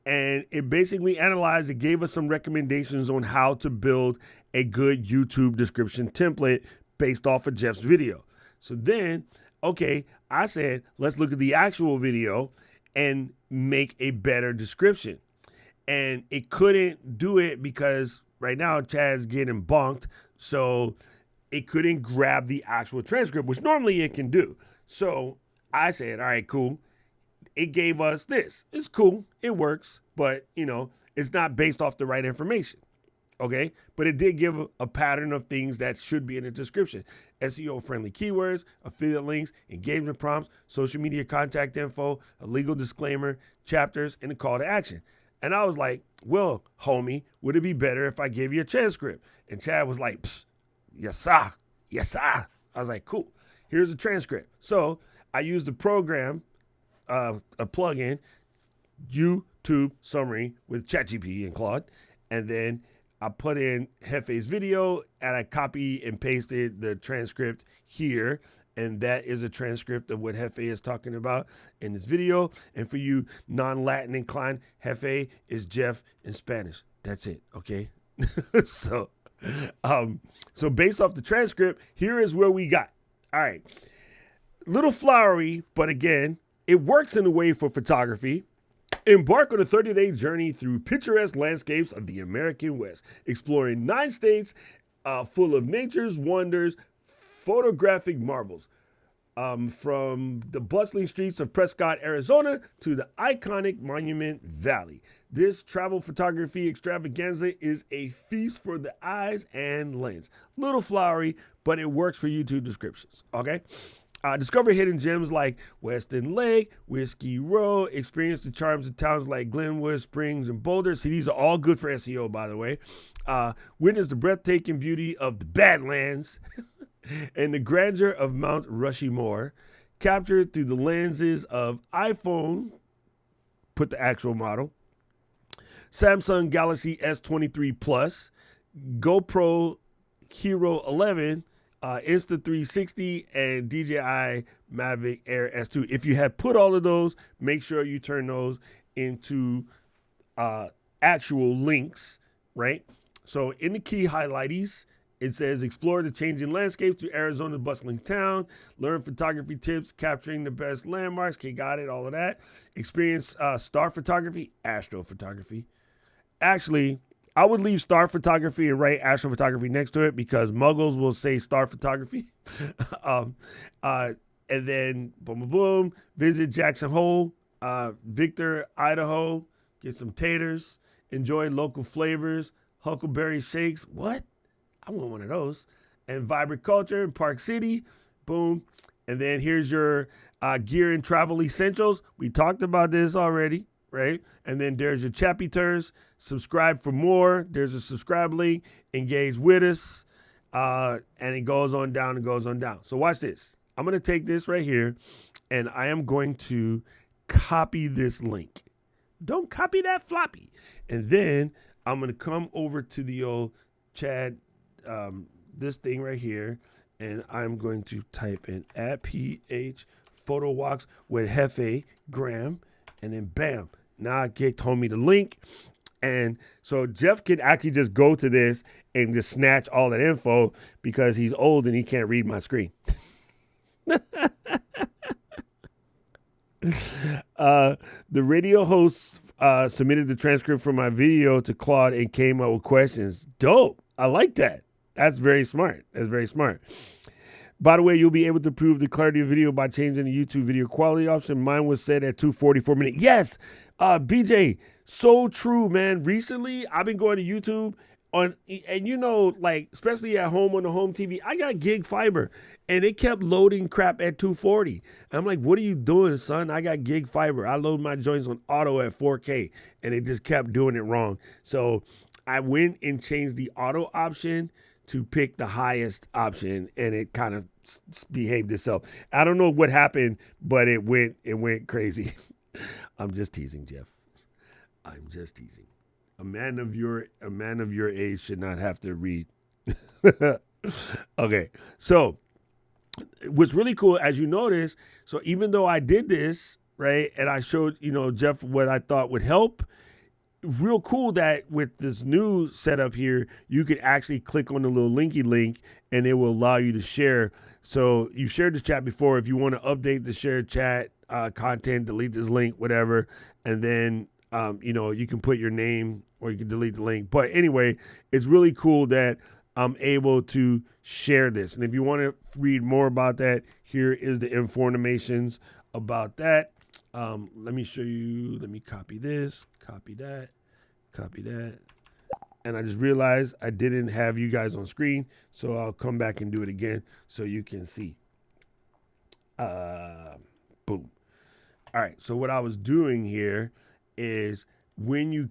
and it basically analyzed, it gave us some recommendations on how to build a good YouTube description template based off of Jeff's video. So then, okay, I said, let's look at the actual video and make a better description. And it couldn't do it because right now Chad's getting bonked. So it couldn't grab the actual transcript, which normally it can do. So I said, all right, cool. It gave us this. It's cool. It works. But, it's not based off the right information. Okay, but it did give a pattern of things that should be in the description. SEO friendly keywords, affiliate links, engagement prompts, social media contact info, a legal disclaimer, chapters, and a call to action. And I was like, well, homie, would it be better if I gave you a transcript? And Chad was like, yes, sir. Yes, sir. I was like, cool. Here's a transcript. So I used the program, a plugin, YouTube Summary with ChatGPT and Claude, and then I put in Hefe's video and I copy and pasted the transcript here. And that is a transcript of what Hefe is talking about in this video. And for you non-Latin inclined, Hefe is Jeff in Spanish. That's it, okay? so, so based off the transcript, here is where we got. All right. Little flowery, but again, it works in a way for photography. Embark on a 30-day journey through picturesque landscapes of the American West, exploring 9 states full of nature's wonders, photographic marvels. From the bustling streets of Prescott, Arizona to the iconic Monument Valley. This travel photography extravaganza is a feast for the eyes and lens. Little flowery, but it works for YouTube descriptions, okay? Discover hidden gems like Weston Lake, Whiskey Row, experience the charms of towns like Glenwood, Springs, and Boulder. See, these are all good for SEO, by the way. Witness the breathtaking beauty of the Badlands and the grandeur of Mount Rushmore, captured through the lenses of iPhone, put the actual model, Samsung Galaxy S23 Plus, GoPro Hero 11, Insta360, and DJI Mavic Air S2. If you had put all of those, make sure you turn those into actual links, right? So in the key highlights, it says explore the changing landscapes through Arizona's bustling town, learn photography tips, capturing the best landmarks. Okay, got it, all of that. Experience star photography, astrophotography. Actually, I would leave star photography and write astrophotography next to it because muggles will say star photography. And then boom, boom, boom. Visit Jackson Hole, Victor, Idaho. Get some taters. Enjoy local flavors. Huckleberry shakes. What? I want one of those. And vibrant culture in Park City. Boom. And then here's your gear and travel essentials. We talked about this already, right? And then there's your chapters. Subscribe for more. There's a subscribe link. Engage with us. And it goes on down and goes on down. So watch this. I'm going to take this right here and I am going to copy this link. Don't copy that floppy. And then I'm going to come over to the old Chad, this thing right here, and I'm going to type in at PH Photo Walks with Hefe Graham, and then bam, now I get told me the link. And so Jeff could actually just go to this and just snatch all that info because he's old and he can't read my screen. The radio host submitted the transcript from my video to Claude and came up with questions. Dope. I like that. That's very smart. That's very smart. By the way, you'll be able to improve the clarity of video by changing the YouTube video quality option. Mine was set at 244 minutes. Yes, BJ, so true, man. Recently, I've been going to YouTube and you know, like, especially at home on the home TV, I got gig fiber and it kept loading crap at 240. I'm like, what are you doing, son? I got gig fiber. I load my joints on auto at 4K and it just kept doing it wrong. So I went and changed the auto option to pick the highest option and it kind of behaved itself. I don't know what happened, but it went crazy. I'm just teasing, Jeff. I'm just teasing. A man of your age should not have to read. Okay. So what's really cool, as you notice, so even though I did this, right, and I showed, Jeff what I thought would help, real cool that with this new setup here, you can actually click on the little linky link and it will allow you to share. So you shared this chat before. If you want to update the shared chat content, delete this link, whatever, and then you can put your name or you can delete the link. But anyway, it's really cool that I'm able to share this. And if you want to read more about that, here is the informations about that. Let me show you. Let me copy this, copy that. And I just realized I didn't have you guys on screen. So I'll come back and do it again so you can see. Boom. All right. So what I was doing here is when you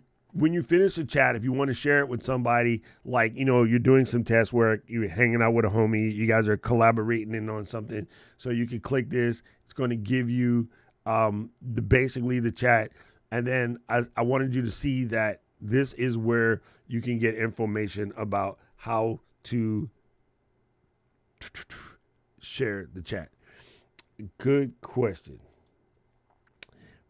finish the chat, if you want to share it with somebody, like, you're doing some test work, you're hanging out with a homie, you guys are collaborating in on something. So you can click this. It's going to give you basically the chat. And then I wanted you to see that this is where you can get information about how to share the chat. Good question.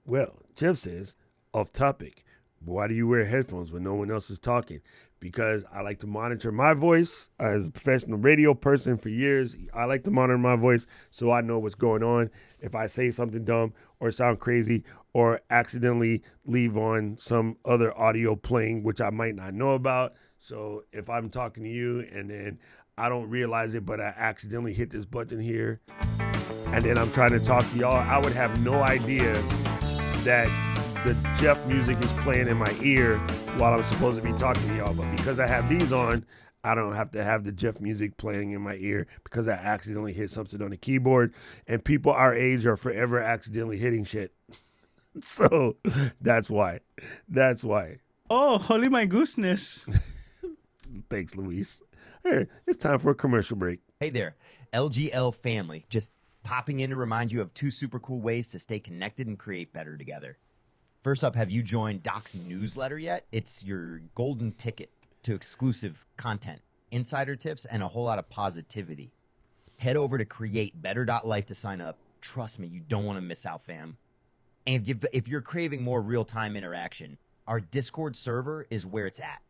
Well, Jeff says, off topic, why do you wear headphones when no one else is talking? Because I like to monitor my voice as a professional radio person for years. I like to monitor my voice so I know what's going on. If I say something dumb or sound crazy or accidentally leave on some other audio playing, which I might not know about. So if I'm talking to you and then I don't realize it, but I accidentally hit this button here, and then I'm trying to talk to y'all, I would have no idea that the Jeff music is playing in my ear while I'm supposed to be talking to y'all. But because I have these on, I don't have to have the Jeff music playing in my ear because I accidentally hit something on the keyboard. And people our age are forever accidentally hitting shit. So that's why. That's why. Oh, holy my goodness. Thanks, Luis. Hey, it's time for a commercial break. Hey there, LGL family. Just popping in to remind you of 2 super cool ways to stay connected and create better together. First up, have you joined Doc's newsletter yet? It's your golden ticket to exclusive content, insider tips, and a whole lot of positivity. Head over to createbetter.life to sign up. Trust me, you don't want to miss out, fam. And if you're craving more real-time interaction, our Discord server is where it's at.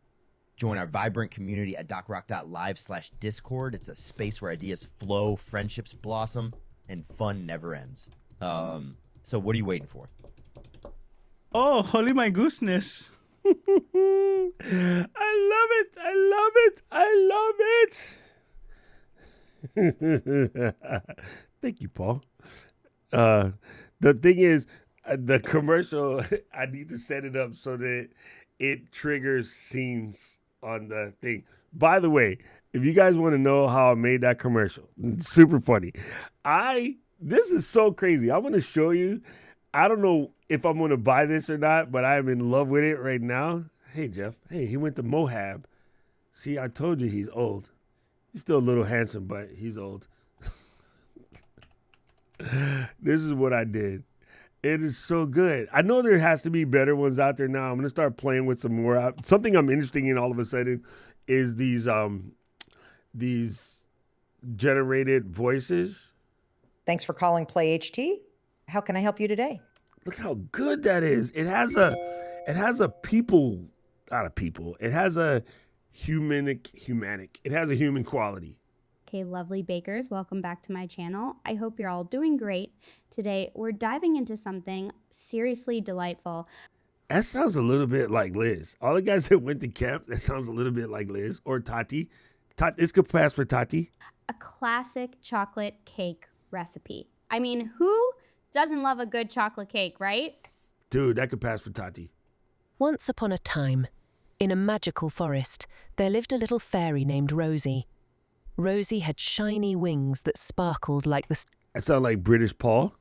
Join our vibrant community at docrock.live/discord. It's a space where ideas flow, friendships blossom, and fun never ends. So what are you waiting for? Oh, holy my goodness. I love it. I love it. I love it. Thank you, Paul. The thing is, the commercial, I need to set it up so that it triggers scenes on the thing. By the way, if you guys want to know how I made that commercial, it's super funny. This is so crazy. I want to show you. I don't know if I'm going to buy this or not, but I am in love with it right now. Hey, Jeff. Hey, he went to Moab. See, I told you he's old. He's still a little handsome, but he's old. This is what I did. It is so good. I know there has to be better ones out there now. I'm going to start playing with some more. Something I'm interested in all of a sudden is these generated voices. Thanks for calling Play HT. How can I help you today? Look how good that is. It has a people, not a people. It has a humanic. It has a human quality. Okay, lovely bakers, welcome back to my channel. I hope you're all doing great. Today, we're diving into something seriously delightful. That sounds a little bit like Liz. All the guys that went to camp, that sounds a little bit like Liz or Tati. This could pass for Tati. A classic chocolate cake recipe. I mean, who doesn't love a good chocolate cake, right? Dude, that could pass for Tati. Once upon a time, in a magical forest, there lived a little fairy named Rosie. Rosie had shiny wings that sparkled like the... That sounds like British Paul.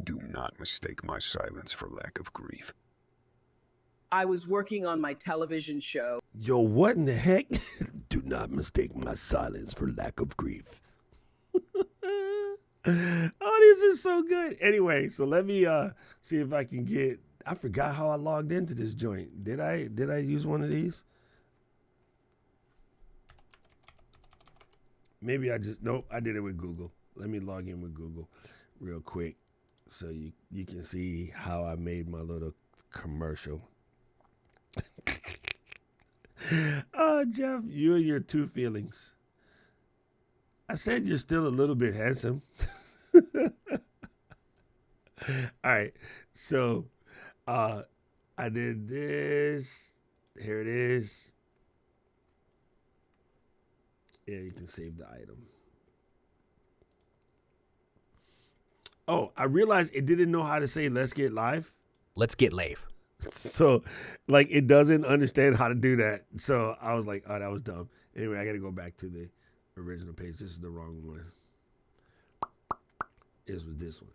Do not mistake my silence for lack of grief. I was working on my television show. Yo, what in the heck? Do not mistake my silence for lack of grief. Oh, these are so good. Anyway, so let me see if I can get... I forgot how I logged into this joint. Did I use one of these? Maybe nope, I did it with Google. Let me log in with Google real quick so you can see how I made my little commercial. Oh, Jeff, you and your 2 feelings. I said you're still a little bit handsome. All right, so I did this. Here it is. Yeah, you can save the item. Oh, I realized it didn't know how to say let's get live. Let's get live. So, like, it doesn't understand how to do that. So I was like, oh, that was dumb. Anyway, I got to go back to the original page. This is the wrong one. This was this one.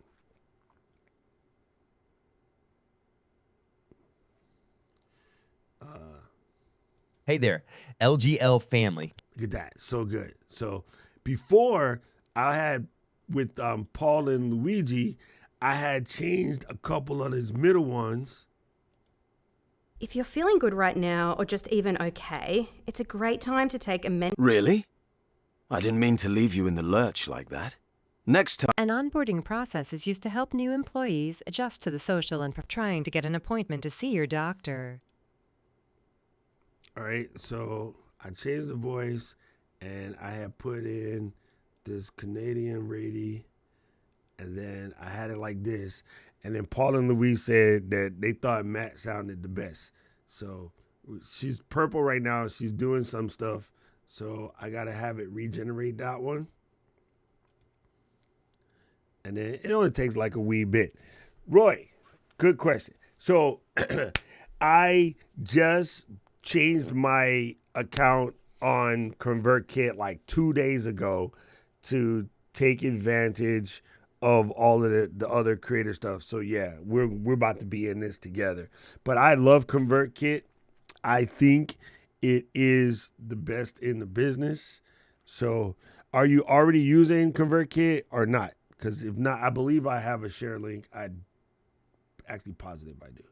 Hey there, LGL family. Look at that. So good. So before I had with Paul and Luigi, I had changed a couple of his middle ones. If you're feeling good right now or just even okay, it's a great time to take a Really? I didn't mean to leave you in the lurch like that. Next time. An onboarding process is used to help new employees adjust to the social and trying to get an appointment to see your doctor. All right, so I changed the voice, and I had put in this Canadian lady, and then I had it like this, and then Paul and Louise said that they thought Matt sounded the best. So she's purple right now. She's doing some stuff, so I got to have it regenerate that one. And then it only takes like a wee bit. Roy, good question. So I just changed my account on ConvertKit like 2 days ago to take advantage of all of the other creator stuff. So yeah, we're about to be in this together. But I love ConvertKit. I think it is the best in the business. So are you already using ConvertKit or not? Because if not, I believe I have a share link. I'm actually positive I do.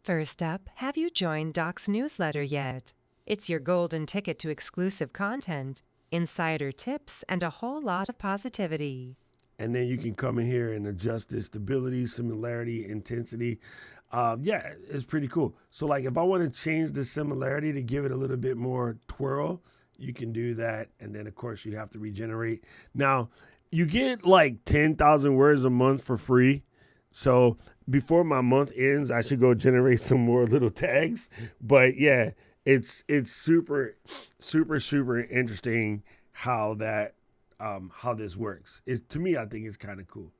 First up, have you joined Doc's newsletter yet? It's your golden ticket to exclusive content, insider tips, and a whole lot of positivity. And then you can come in here and adjust the stability, similarity, intensity. Yeah, it's pretty cool. So like if I want to change the similarity to give it a little bit more twirl, you can do that. And then of course you have to regenerate. Now, you get like 10,000 words a month for free. So before my month ends, I should go generate some more little tags. But yeah, it's super interesting how that how this works. To me, I think it's kind of cool.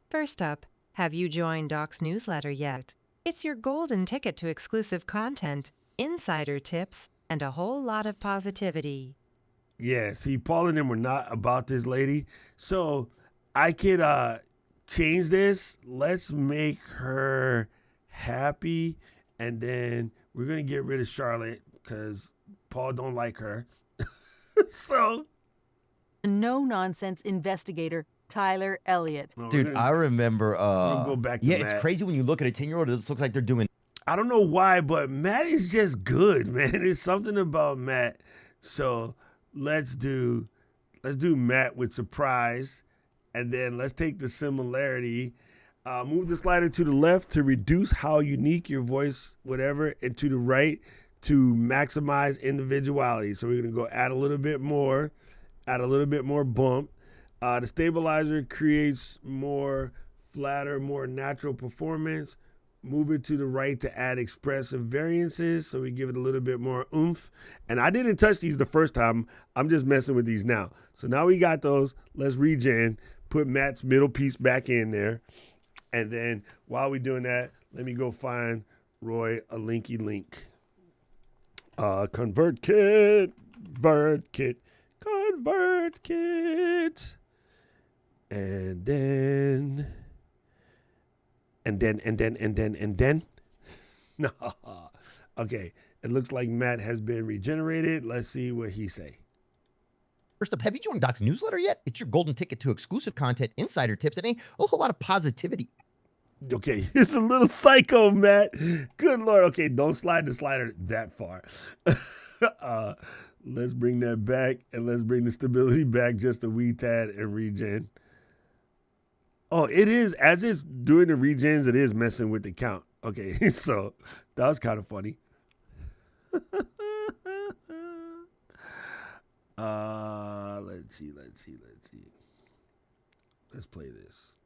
First up, have you joined Doc's newsletter yet? It's your golden ticket to exclusive content, insider tips, and a whole lot of positivity. Yeah, see, Paul and them were not about this lady. So I could change this. Let's make her happy. And then we're going to get rid of Charlotte because Paul don't like her. So. No-nonsense investigator, Tyler Elliott. Dude, I remember. Go back to Matt. It's crazy when you look at a 10-year-old. It looks like they're doing. I don't know why, but Matt is just good, man. There's something about Matt. So let's do Matt with surprise, and then let's take the similarity. Move the slider to the left to reduce how unique your voice, whatever, and to the right to maximize individuality. So we're gonna go add a little bit more bump. The stabilizer creates more flatter, more natural performance. Move it to the right to add expressive variances, so we give it a little bit more oomph. And I didn't touch these the first time. I'm just messing with these now. So now we got those. Let's regen, put Matt's middle piece back in there. And then while we're doing that, let me go find Roy a linky link. ConvertKit. And then. No. Okay. It looks like Matt has been regenerated. Let's see what he say. First up, have you joined Doc's newsletter yet? It's your golden ticket to exclusive content, insider tips, and a whole lot of positivity. Okay, he's a little psycho, Matt. Good Lord. Okay, don't slide the slider that far. Let's bring that back, and let's bring the stability back just a wee tad and regen. Oh, it is, as it's doing the regens, it is messing with the count. Okay, so that was kind of funny. Let's see. Let's play this.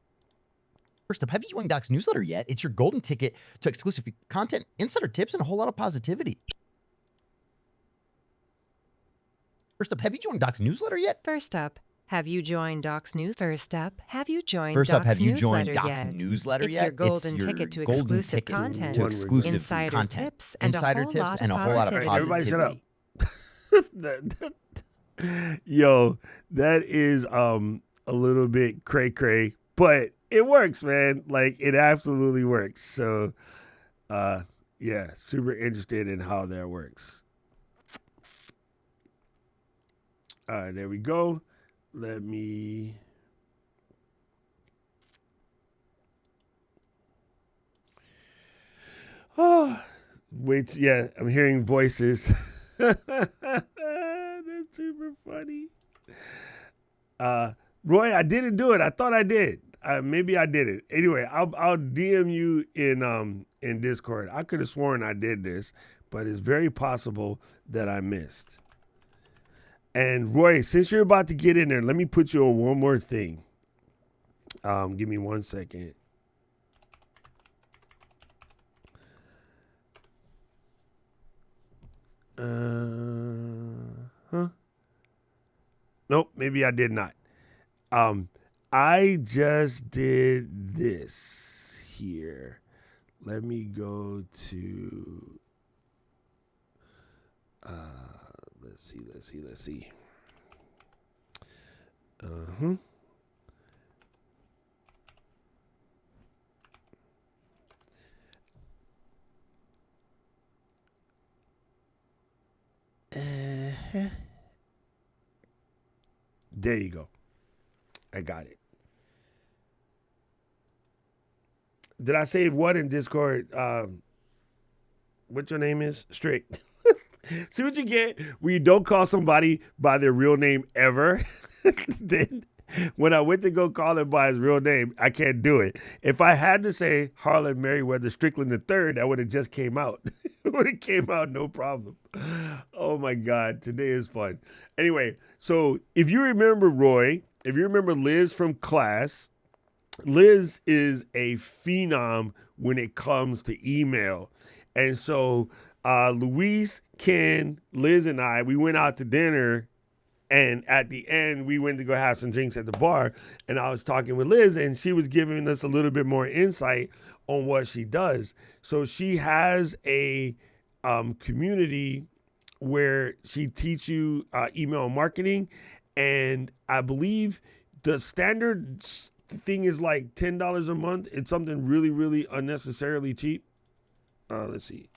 First up, have you joined Doc's newsletter yet? It's your golden ticket to exclusive content, insider tips, and a whole lot of positivity. First up, have you joined Doc's newsletter yet? First up, have you joined Doc's newsletter yet? It's your golden ticket to exclusive content, insider tips, and a whole lot of positivity. Everybody shut up. Yo, that is a little bit cray-cray, but it works, man. Like, it absolutely works. So, yeah, super interested in how that works. All right, there we go. Let me... Oh, wait. Yeah, I'm hearing voices. That's super funny. Roy, I didn't do it. I thought I did. Maybe I did it. Anyway, I'll DM you in Discord. I could have sworn I did this, but it's very possible that I missed. And Roy, since you're about to get in there, let me put you on one more thing. Give me 1 second. Nope, maybe I did not. I just did this here. Let me go to let's see. There you go. I got it. Did I say what in Discord? What your name is? Strict. See what you get when you don't call somebody by their real name ever? Then when I went to go call him by his real name, I can't do it. If I had to say Harlan Merriweather Strickland III, that would have just came out. It would have came out no problem. Oh my God, today is fun. Anyway, so if you remember Roy, if you remember Liz from class, Liz is a phenom when it comes to email. And so Luis, Ken, Liz, and I, we went out to dinner. And at the end, we went to go have some drinks at the bar. And I was talking with Liz, and she was giving us a little bit more insight on what she does. So she has a community where she teaches you email marketing. And I believe the standard thing is like $10 a month. It's something really, really unnecessarily cheap. Let's see.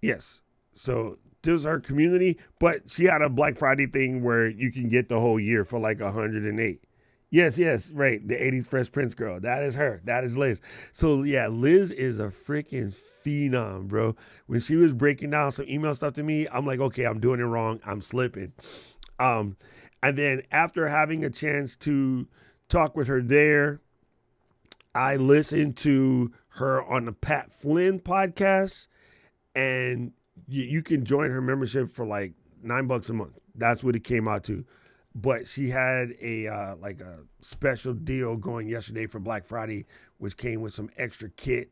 Yes. So this was her community, but she had a Black Friday thing where you can get the whole year for like 108. Yes, right. The 80s Fresh Prince girl. That is her. That is Liz. So yeah, Liz is a freaking phenom, bro. When she was breaking down some email stuff to me, I'm like, okay, I'm doing it wrong. I'm slipping. And then after having a chance to talk with her there, I listened to her on the Pat Flynn podcast. And you can join her membership for like $9 a month. That's what it came out to. But she had a like a special deal going yesterday for Black Friday, which came with some extra kit.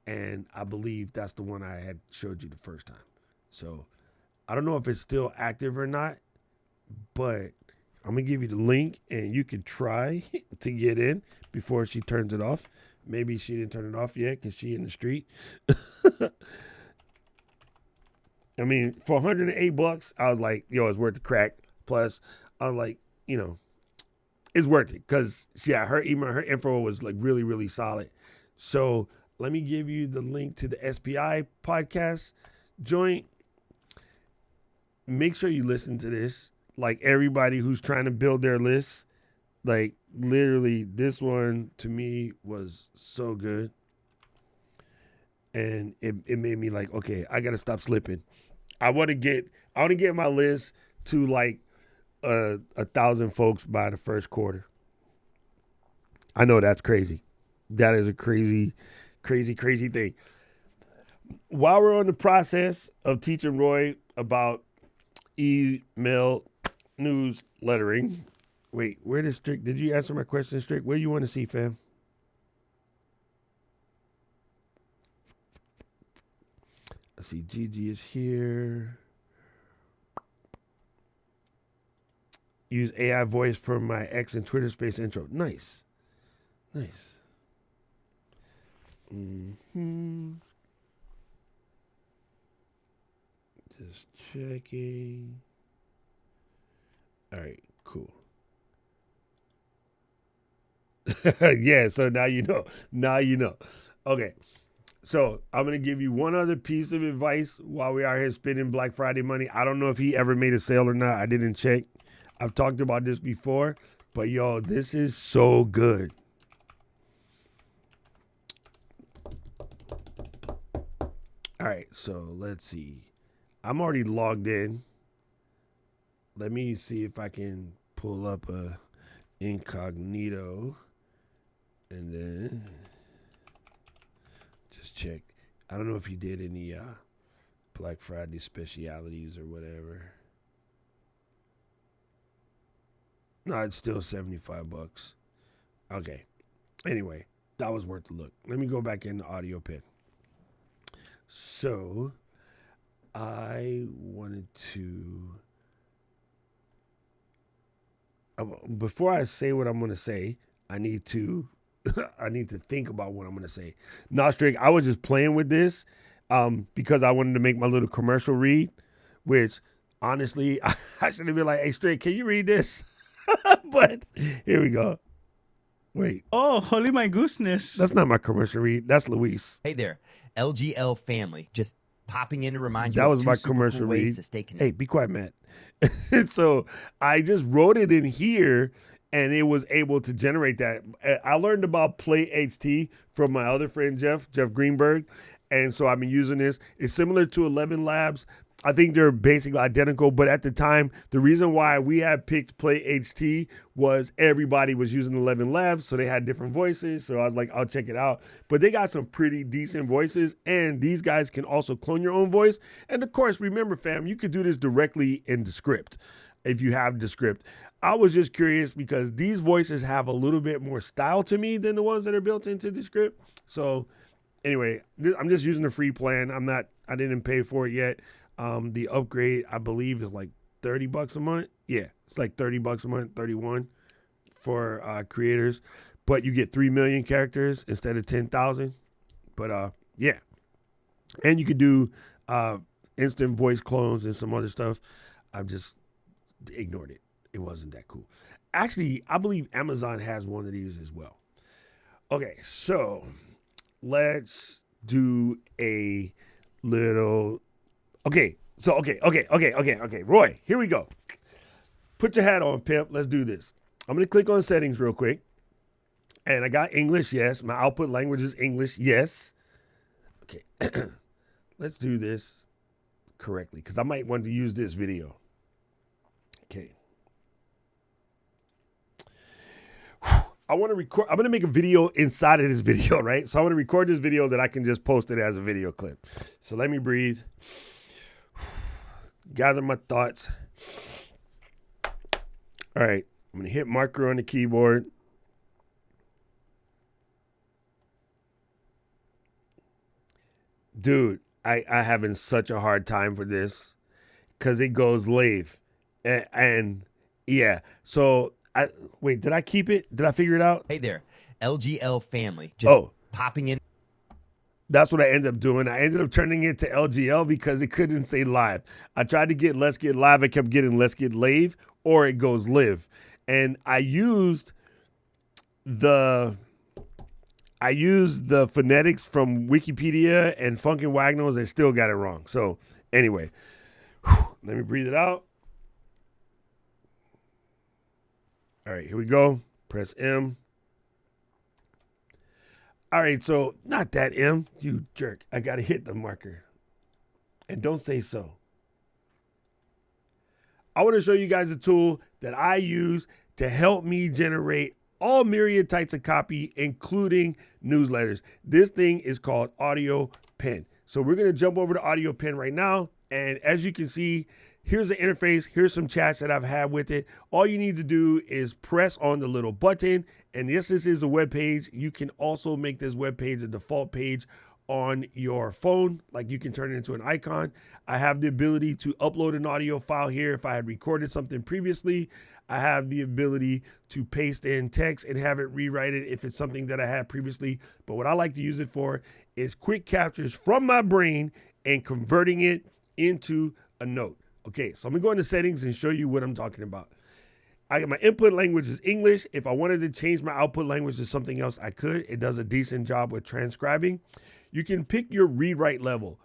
And I believe that's the one I had showed you the first time. So I don't know if it's still active or not, but I'm going to give you the link and you can try to get in before she turns it off. Maybe she didn't turn it off yet because she in the street. I mean, for $108, I was like, yo, it's worth the crack. Plus, I was like, you know, it's worth it because, yeah, her email, her info was like really, really solid. So let me give you the link to the SPI podcast joint. Make sure you listen to this. Like everybody who's trying to build their list, like literally this one to me was so good. And it made me like, okay, I got to stop slipping. I want to get my list to like 1,000 folks by the first quarter. I know that's crazy. That is a crazy, crazy, crazy thing. While we're on the process of teaching Roy about email newslettering, wait, where did Strick? Did you answer my question, Strick? Where you want to see, fam? Let's see, Gigi is here. Use AI voice for my X and Twitter space intro. Nice. Just checking. All right, cool. Yeah, so now you know. Okay. So I'm going to give you one other piece of advice while we are here spending Black Friday money. I don't know if he ever made a sale or not. I didn't check. I've talked about this before, but yo, this is so good. All right, so let's see. I'm already logged in. Let me see if I can pull up a incognito and then just check. I don't know if he did any Black Friday specialities or whatever. No, it's still $75. Okay. Anyway, that was worth a look. Let me go back in the audio pin. So, I wanted to before I say what I'm going to say, I need to I need to think about what I'm going to say. Nah, Strick, I was just playing with this because I wanted to make my little commercial read, which honestly, I should have been like, hey, Strick, can you read this? But here we go. Wait. Oh, holy my goodness. That's not my commercial read. That's Luis. Hey there, LGL family. Just popping in to remind you that of was two my super commercial cool read. ways to stay connected. Hey, be quiet, Matt. So I just wrote it in here and it was able to generate that. I learned about Play HT from my other friend, Jeff Greenberg. And so I've been using this. It's similar to 11 Labs. I think they're basically identical, but at the time, the reason why we had picked Play HT was everybody was using 11 Labs, so they had different voices. So I was like, I'll check it out. But they got some pretty decent voices, and these guys can also clone your own voice. And of course, remember, fam, you could do this directly in Descript if you have Descript. I was just curious because these voices have a little bit more style to me than the ones that are built into Descript. So anyway, I'm just using the free plan. I didn't pay for it yet. The upgrade, I believe, is like $30 a month. Yeah, it's like $30 a month, 31 for creators. But you get 3 million characters instead of 10,000. But yeah. And you could do instant voice clones and some other stuff. I've just ignored it. It wasn't that cool. Actually, I believe Amazon has one of these as well. Okay, so let's do a little... Okay. Roy, here we go. Put your hat on, pimp. Let's do this. I'm going to click on settings real quick. And I got English, yes. My output language is English, yes. Okay. Let's do this correctly because I might want to use this video. Okay. I want to record. I'm going to make a video inside of this video, right? So I want to record this video that I can just post it as a video clip. So let me breathe. Gather my thoughts. All right. I'm going to hit marker on the keyboard. Dude, I having such a hard time for this because it goes live. And yeah. So wait, did I keep it? Did I figure it out? Hey there, LGL family. Just popping in. That's what I ended up doing. I ended up turning it to LGL because it couldn't say live. I tried to get Let's Get Live. I kept getting Let's Get Lave or it goes live. And I used the phonetics from Wikipedia and Funkin' Wagnalls. They still got it wrong. So anyway, let me breathe it out. All right, here we go. Press M. All right, so not that M, you jerk. I got to hit the marker. And don't say so. I want to show you guys a tool that I use to help me generate all myriad types of copy, including newsletters. This thing is called Audio Pen. So we're going to jump over to Audio Pen right now. And as you can see, here's the interface. Here's some chats that I've had with it. All you need to do is press on the little button. And yes, this is a web page. You can also make this web page a default page on your phone. Like you can turn it into an icon. I have the ability to upload an audio file here if I had recorded something previously. I have the ability to paste in text and have it rewrite it if it's something that I had previously. But what I like to use it for is quick captures from my brain and converting it into a note. Okay, so I'm gonna go into settings and show you what I'm talking about. My input language is English. If I wanted to change my output language to something else, I could. It does a decent job with transcribing. You can pick your rewrite level.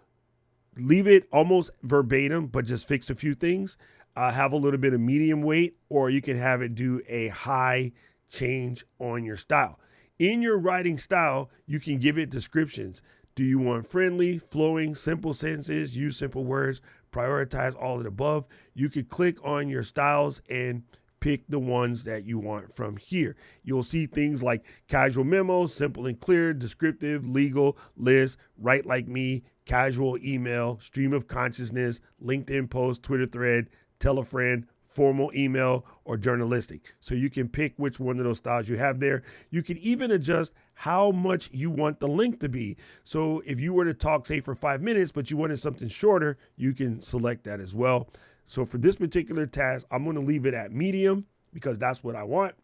Leave it almost verbatim, but just fix a few things. Have a little bit of medium weight, or you can have it do a high change on your style. In your writing style, you can give it descriptions. Do you want friendly, flowing, simple sentences, use simple words, prioritize all of the above? You could click on your styles and pick the ones that you want from here. You'll see things like casual memos, simple and clear, descriptive, legal, list, write like me, casual email, stream of consciousness, LinkedIn post, Twitter thread, tell a friend, formal email, or journalistic. So you can pick which one of those styles you have there. You can even adjust how much you want the length to be. So if you were to talk, say, for 5 minutes, but you wanted something shorter, you can select that as well. So for this particular task, I'm going to leave it at medium because that's what I want.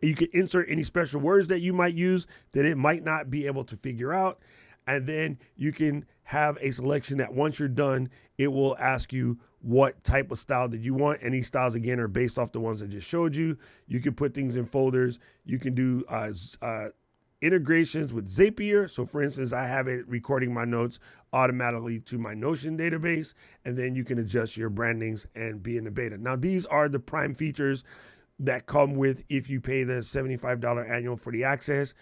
You can insert any special words that you might use that it might not be able to figure out. And then you can have a selection that once you're done, it will ask you what type of style that you want. And these styles, again, are based off the ones I just showed you. You can put things in folders. You can do integrations with Zapier. So for instance, I have it recording my notes automatically to my Notion database, and then you can adjust your brandings and be in the beta. Now, these are the prime features that come with if you pay the $75 annual for the access.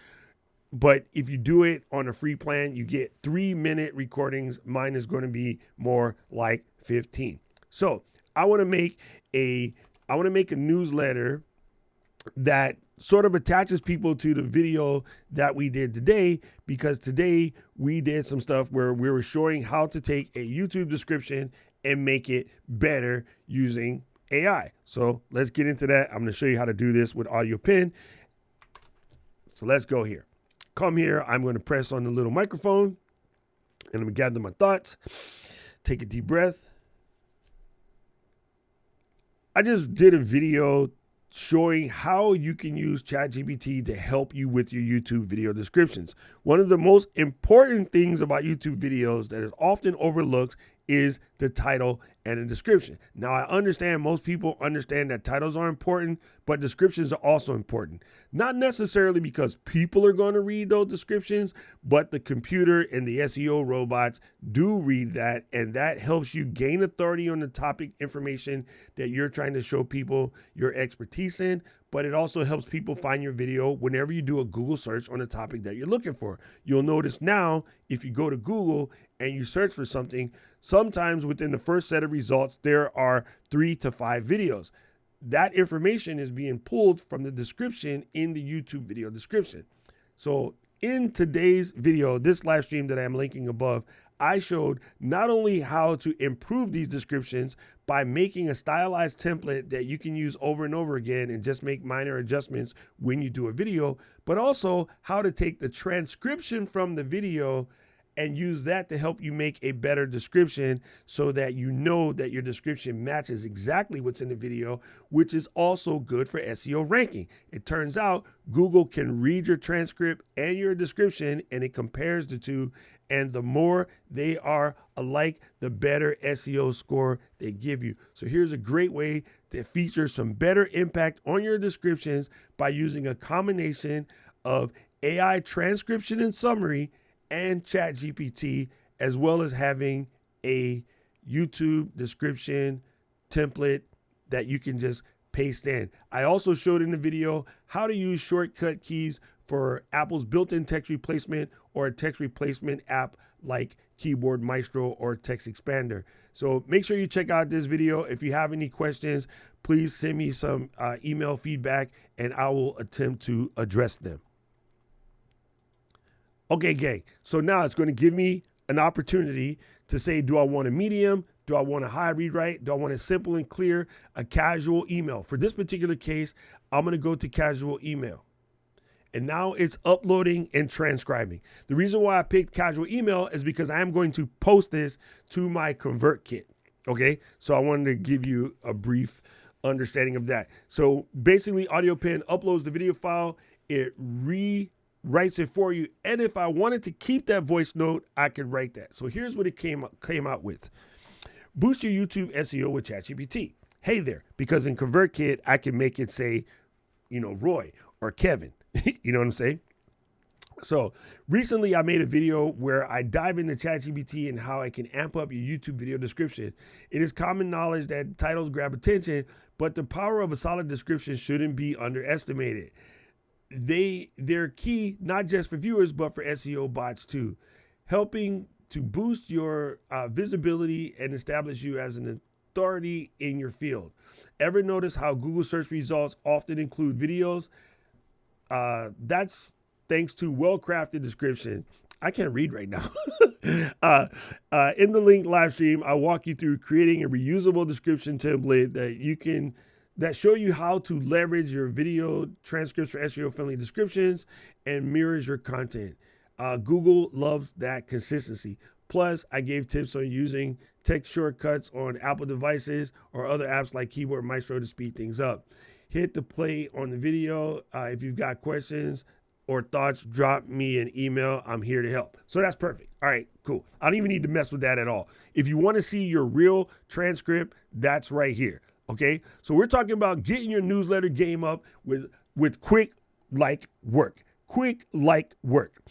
But if you do it on a free plan, you get 3-minute recordings. Mine is going to be more like 15. So I want to make a newsletter that sort of attaches people to the video that we did today, because today we did some stuff where we were showing how to take a YouTube description and make it better using AI. So let's get into that. I'm going to show you how to do this with Audio Pen. So let's go here. Come here. I'm going to press on the little microphone and I'm going to gather my thoughts. Take a deep breath. I just did a video showing how you can use ChatGPT to help you with your YouTube video descriptions. One of the most important things about YouTube videos that is often overlooked is the title and the description. Now, I understand most people understand that titles are important, but descriptions are also important. Not necessarily because people are going to read those descriptions, but the computer and the SEO robots do read that, and that helps you gain authority on the topic information that you're trying to show people your expertise in. But it also helps people find your video whenever you do a Google search on the topic that you're looking for. You'll notice now, if you go to Google and you search for something, sometimes within the first set of results, there are 3 to 5 videos. That information is being pulled from the description in the YouTube video description. So in today's video, this live stream that I'm linking above, I showed not only how to improve these descriptions by making a stylized template that you can use over and over again and just make minor adjustments when you do a video, but also how to take the transcription from the video and use that to help you make a better description so that you know that your description matches exactly what's in the video, which is also good for SEO ranking. It turns out Google can read your transcript and your description, and it compares the two. And the more they are alike, the better SEO score they give you. So here's a great way to feature some better impact on your descriptions by using a combination of AI transcription and summary and ChatGPT, as well as having a YouTube description template that you can just paste in. I also showed in the video how to use shortcut keys for Apple's built-in text replacement or a text replacement app like Keyboard Maestro or Text Expander. So make sure you check out this video. If you have any questions, please send me some email feedback and I will attempt to address them. Okay, gang. So now it's going to give me an opportunity to say, do I want a medium? Do I want a high read write? Do I want a simple and clear, a casual email? For this particular case, I'm going to go to casual email. And now it's uploading and transcribing. The reason why I picked casual email is because I am going to post this to my ConvertKit. Okay, so I wanted to give you a brief understanding of that. So basically, Audio Pen uploads the video file. It writes it for you. And if I wanted to keep that voice note, I could write that. So here's what it came out with. Boost your YouTube SEO with ChatGPT. Hey there, because in ConvertKit, I can make it say, Roy or Kevin. You know what I'm saying? So recently I made a video where I dive into ChatGPT and how I can amp up your YouTube video description. It is common knowledge that titles grab attention, but the power of a solid description shouldn't be underestimated. They're key, not just for viewers, but for SEO bots too. helping to boost your visibility and establish you as an authority in your field. Ever notice how Google search results often include videos? That's thanks to well-crafted description. I can't read right now. In the link live stream, I walk you through creating a reusable description template that show you how to leverage your video transcripts for SEO-friendly descriptions and mirrors your content. Google loves that consistency. Plus, I gave tips on using text shortcuts on Apple devices or other apps like Keyboard Maestro to speed things up. Hit the play on the video. If you've got questions or thoughts, drop me an email. I'm here to help. So that's perfect. All right, cool. I don't even need to mess with that at all. If you want to see your real transcript, that's right here. Okay, so we're talking about getting your newsletter game up with quick like work. Quick like work.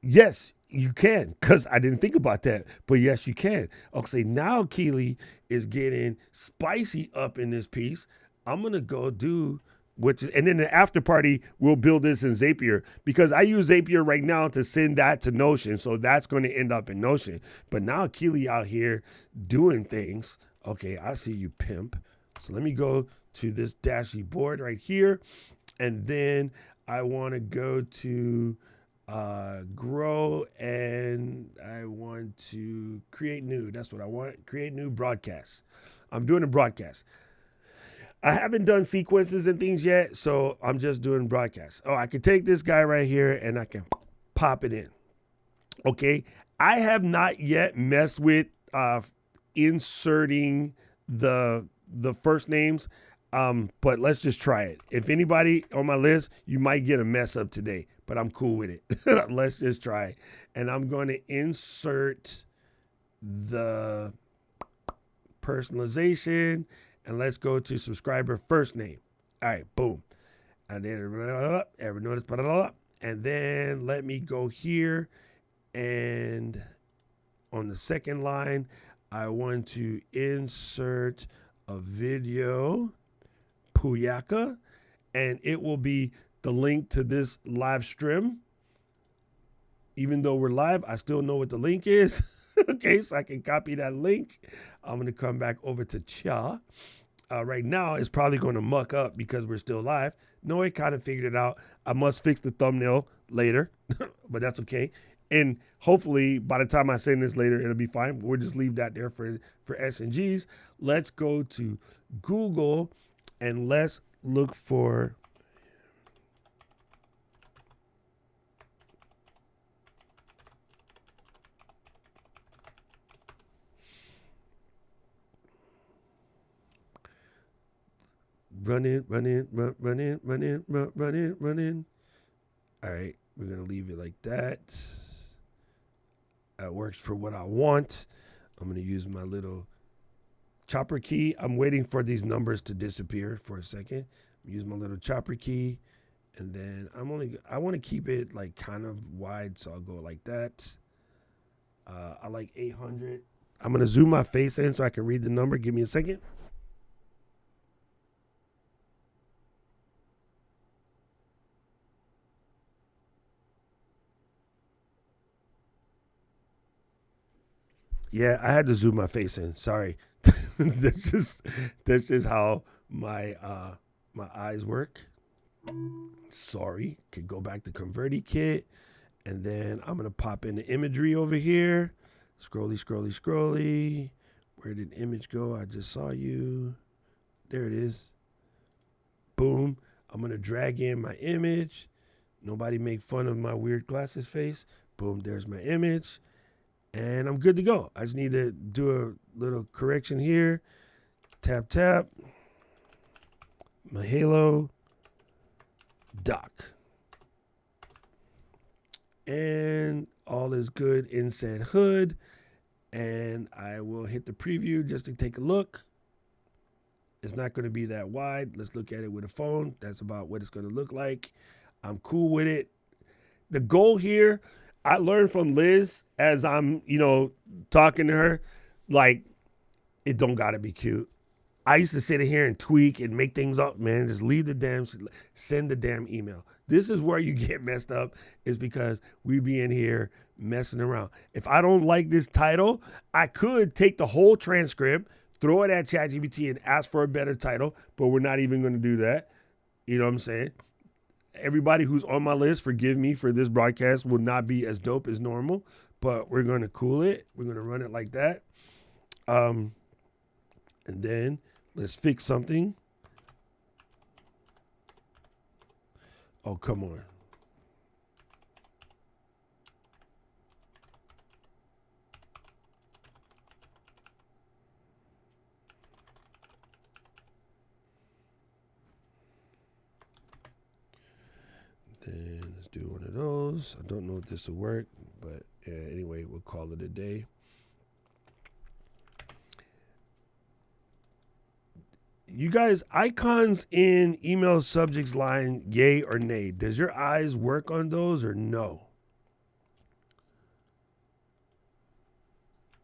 Yes, you can, because I didn't think about that. But yes, you can. Okay, now Keely is getting spicy up in this piece. I'm going to go do and then the after party, we'll build this in Zapier, because I use Zapier right now to send that to Notion. So that's going to end up in Notion. But now Keely out here doing things. Okay, I see you, pimp. So let me go to this dashy board right here. And then I want to go to grow, and I want to create new. That's what I want. Create new broadcast. I'm doing a broadcast. I haven't done sequences and things yet, so I'm just doing broadcasts. Oh, I can take this guy right here and I can pop it in. Okay. I have not yet messed with inserting the first names. But let's just try it. If anybody on my list, you might get a mess up today, but I'm cool with it. Let's just try it. And I'm going to insert the personalization, and let's go to subscriber first name. All right, boom. And then ever notice, and then let me go here, and on the second line, I want to insert a video. Puyaka, and it will be the link to this live stream. Even though we're live, I still know what the link is. Okay, so I can copy that link. I'm going to come back over to Cha. Right now, it's probably going to muck up because we're still live. No, I kind of figured it out. I must fix the thumbnail later, but that's okay. And hopefully, by the time I send this later, it'll be fine. We'll just leave that there for S&Gs. Let's go to Google. And let's look for run in. All right, we're going to leave it like that. That works for what I want. I'm going to use my little chopper key. I'm waiting for these numbers to disappear for a second. Use my little chopper key, and then I want to keep it like kind of wide, so I'll go like that. I like 800. I'm gonna zoom my face in so I can read the number. Give me a second. Yeah, I had to zoom my face in. Sorry. that's just how my my eyes work. Sorry. Could go back to ConvertiKit, and then I'm gonna pop in the imagery over here. Scrolly. Where did the image go? I just saw you. There it is. Boom. I'm gonna drag in my image. Nobody make fun of my weird glasses face. Boom. There's my image. And I'm good to go. I just need to do a little correction here. Tap. My Halo doc. And all is good in said hood. And I will hit the preview just to take a look. It's not going to be that wide. Let's look at it with a phone. That's about what it's going to look like. I'm cool with it. The goal here, I learned from Liz as I'm, talking to her, like, it don't got to be cute. I used to sit here and tweak and make things up, man. Just send the damn email. This is where you get messed up, is because we be in here messing around. If I don't like this title, I could take the whole transcript, throw it at ChatGPT and ask for a better title, but we're not even going to do that. You know what I'm saying? Everybody who's on my list, forgive me for this broadcast, will not be as dope as normal, but we're going to cool it. We're going to run it like that. And then let's fix something. Oh, come on. Then let's do one of those. I don't know if this will work, but anyway, we'll call it a day. You guys, icons in email subjects line, yay or nay. Does your eyes work on those or no?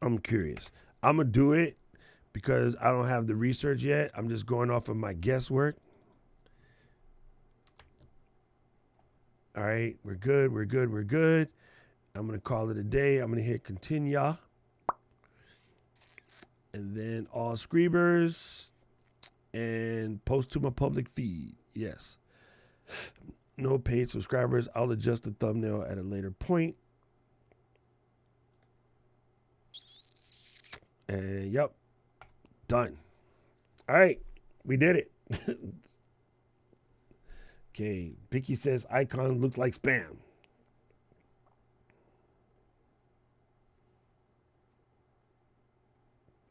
I'm curious. I'm going to do it because I don't have the research yet. I'm just going off of my guesswork. All right, we're good. I'm going to call it a day. I'm going to hit continue. And then all Screebers and post to my public feed. Yes. No paid subscribers. I'll adjust the thumbnail at a later point. And yep, done. All right, we did it. Okay, Vicky says icon looks like spam.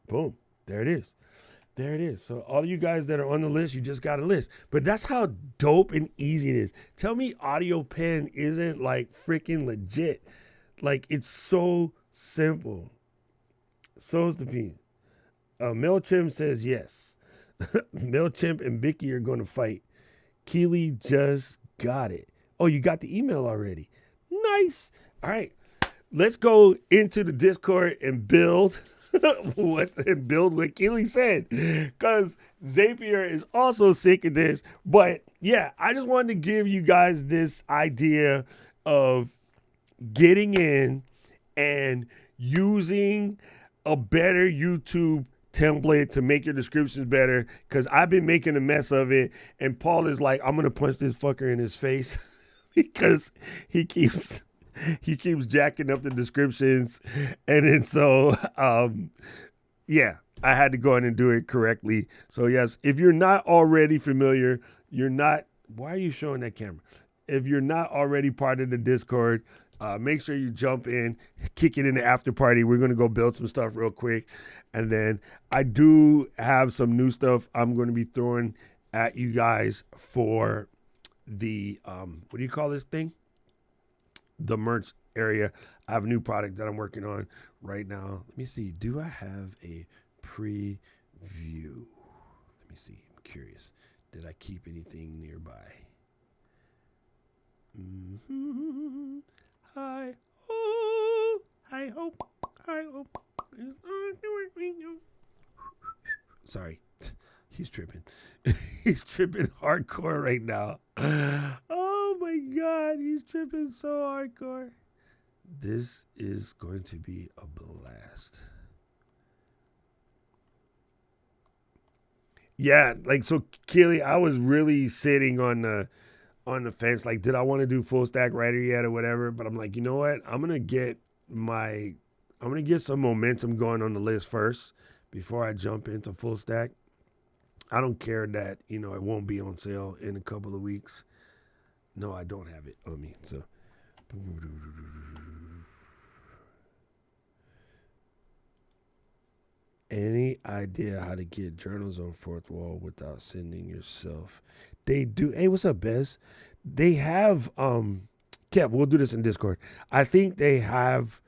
Boom, there it is. There it is. So all you guys that are on the list, you just got a list. But that's how dope and easy it is. Tell me Audio Pen isn't like freaking legit. Like, it's so simple. So stupid. MailChimp says yes. MailChimp and Vicky are going to fight. Keely just got it. Oh, you got the email already. Nice. All right. Let's go into the Discord and build what Keely said. Because Zapier is also sick of this. But yeah, I just wanted to give you guys this idea of getting in and using a better YouTube template to make your descriptions better, because I've been making a mess of it, and Paul is like, I'm gonna punch this fucker in his face because he keeps jacking up the descriptions. And then so yeah, I had to go in and do it correctly. So yes, if you're not already familiar, why are you showing that camera? If you're not already part of the Discord, make sure you jump in, kick it in the after party. We're going to go build some stuff real quick. And then I do have some new stuff I'm going to be throwing at you guys for the, what do you call this thing? The merch area. I have a new product that I'm working on right now. Let me see. Do I have a preview? Let me see. I'm curious. Did I keep anything nearby? Mm-hmm. I hope. Sorry, he's tripping. He's tripping hardcore right now. Oh my God, he's tripping so hardcore. This is going to be a blast. Yeah, like, so Keely, I was really sitting on the fence, like, did I want to do full stack writer yet or whatever? But I'm like, you know what? I'm gonna get some momentum going on the list first before I jump into full stack. I don't care that, it won't be on sale in a couple of weeks. No, I don't have it on me. So any idea how to get journals on fourth wall without sending yourself? They do. Hey, what's up, Bez? They have Kev, we'll do this in Discord. I think they have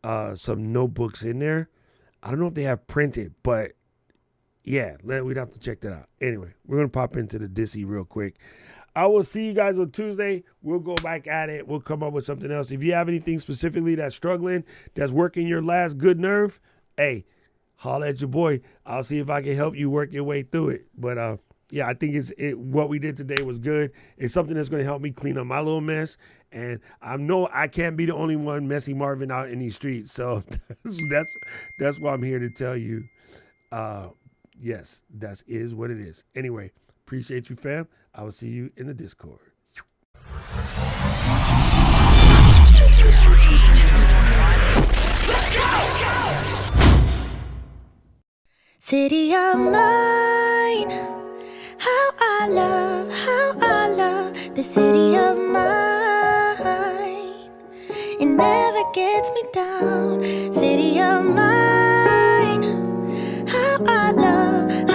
some notebooks in there. I don't know if they have printed, but yeah, we'd have to check that out. Anyway, we're going to pop into the Dissy real quick. I will see you guys on Tuesday. We'll go back at it. We'll come up with something else. If you have anything specifically that's struggling, that's working your last good nerve, hey, holla at your boy. I'll see if I can help you work your way through it. But yeah, I think what we did today was good. It's something that's going to help me clean up my little mess. And I know I can't be the only one messy Marvin out in these streets. So that's why I'm here to tell you. Yes, that is what it is. Anyway, appreciate you, fam. I will see you in the Discord. City of mine, how I love the city of mine. It never gets me down. City of mine, how I love